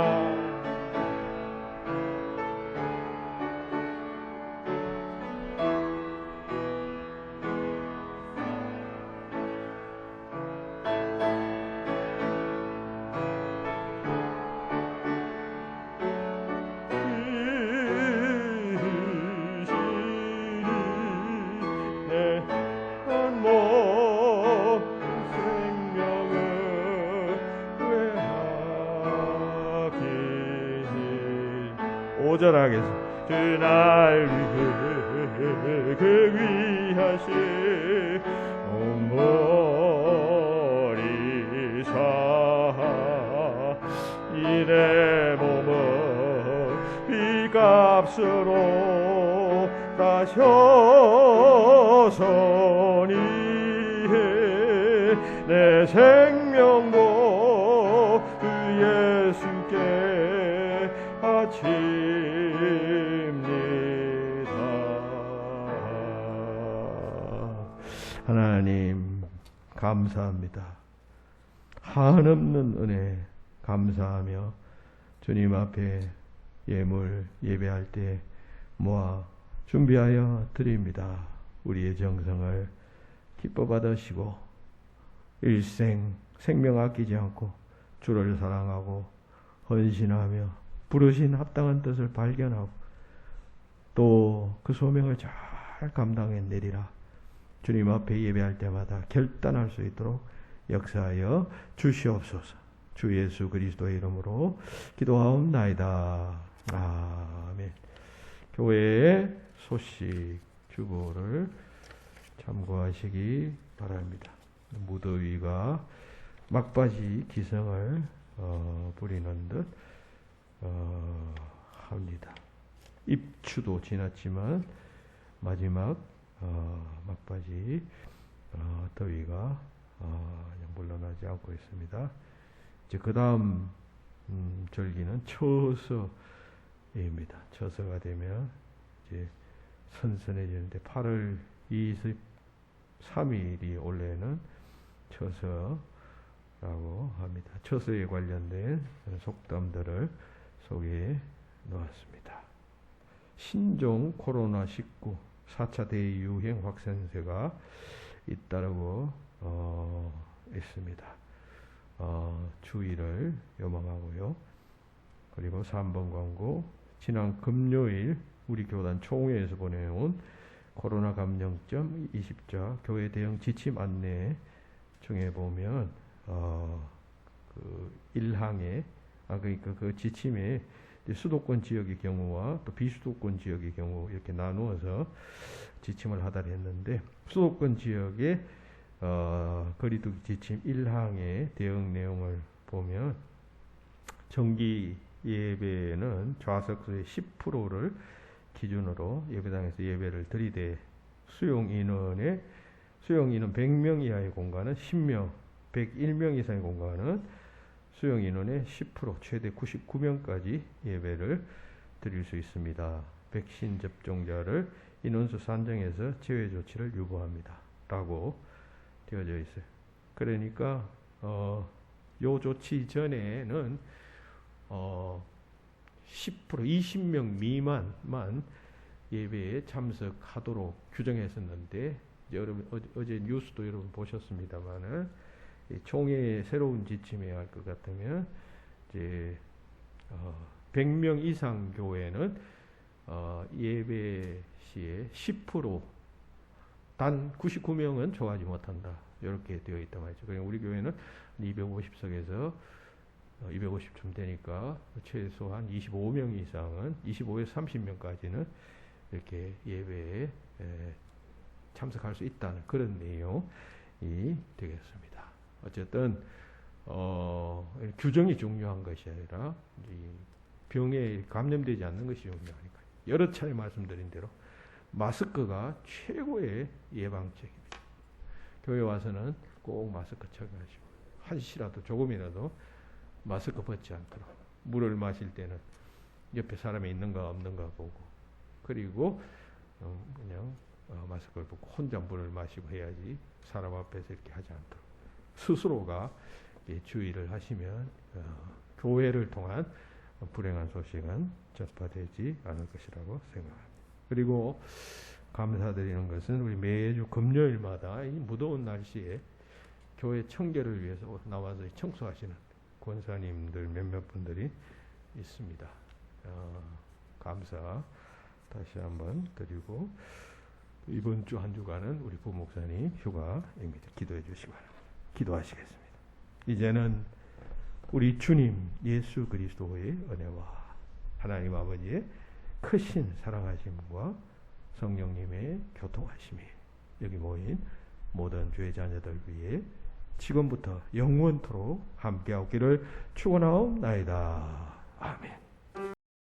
오전하게
주날 위해 그 위하신 몸머리사 이내 몸은 피값으로 다셨으니 내 생명도 그 예수께 바칩니다.
하나님 감사합니다. 한없는 은혜 감사하며 주님 앞에 예물 예배할 때 모아 준비하여 드립니다. 우리의 정성을 기뻐 받으시고 일생 생명 아끼지 않고 주를 사랑하고 헌신하며 부르신 합당한 뜻을 발견하고 또 그 소명을 잘 감당해내리라. 주님 앞에 예배할 때마다 결단할 수 있도록 역사하여 주시옵소서. 주 예수 그리스도의 이름으로 기도하옵나이다. 아멘. 교회의 소식 주보를 참고하시기 바랍니다. 무더위가 막바지 기승을 부리는 듯 합니다. 입추도 지났지만 마지막 막바지 더위가 물러나지 않고 있습니다. 이제 그 다음 절기는 처서입니다. 처서가 되면 이제 선선해지는데 8월 23일이 원래는 처서라고 합니다. 처서에 관련된 속담들을 소개해 놓았습니다. 신종 코로나19 4차 대유행 확산세가 잇따르고 있습니다. 주의를 요망하고요. 그리고 3번 광고, 지난 금요일 우리 교단 총회에서 보내온 코로나 감염증 20자 교회 대응 지침 안내 중에 보면 그 1항에 그러니까 그 지침에 수도권 지역의 경우와 또 비수도권 지역의 경우 이렇게 나누어서 지침을 하달했는데 수도권 지역의 거리두기 지침 1항의 대응 내용을 보면 정기 예배는 좌석수의 10%를 기준으로 예배당에서 예배를 드리되 수용 인원 100명 이하의 공간은 10명, 101명 이상의 공간은 수용 인원의 10% 최대 99명까지 예배를 드릴 수 있습니다. 백신 접종자를 인원수 산정해서 제외 조치를 유보합니다. 라고 되어져 있어요. 그러니까 요 조치 전에는 10% 20명 미만만 예배에 참석하도록 규정했었는데 여러분 어제 뉴스도 여러분 보셨습니다만은 총회의 새로운 지침에 할 것 같으면 이제 100명 이상 교회는 예배 시에 10% 단 99명은 초과하지 못한다. 이렇게 되어 있단 말이죠. 그러니까 우리 교회는 250석에서 250쯤 되니까 최소한 25명 이상은 25에서 30명까지는 이렇게 예배에 참석할 수 있다는 그런 내용이 되겠습니다. 어쨌든 규정이 중요한 것이 아니라 이 병에 감염되지 않는 것이 중요하니까 여러 차례 말씀드린 대로 마스크가 최고의 예방책입니다. 교회 와서는 꼭 마스크 착용하시고 한시라도 조금이라도 마스크 벗지 않도록 물을 마실 때는 옆에 사람이 있는가 없는가 보고 그리고 그냥 마스크를 벗고 혼자 물을 마시고 해야지 사람 앞에서 이렇게 하지 않도록 스스로가 주의를 하시면 교회를 통한 불행한 소식은 전파되지 않을 것이라고 생각합니다. 그리고 감사드리는 것은 우리 매주 금요일마다 이 무더운 날씨에 교회 청결을 위해서 나와서 청소하시는 권사님들 몇몇 분들이 있습니다. 감사 다시 한번 드리고 이번 주 한 주간은 우리 부목사님 휴가입니다. 기도해 주시기 바랍니다. 기도하시겠습니다. 이제는 우리 주님 예수 그리스도의 은혜와 하나님 아버지의 크신 사랑하심과 성령님의 교통하심이 여기 모인 모든 주의 자녀들 위해 지금부터 영원토록 함께하기를 축원하옵나이다. 아멘.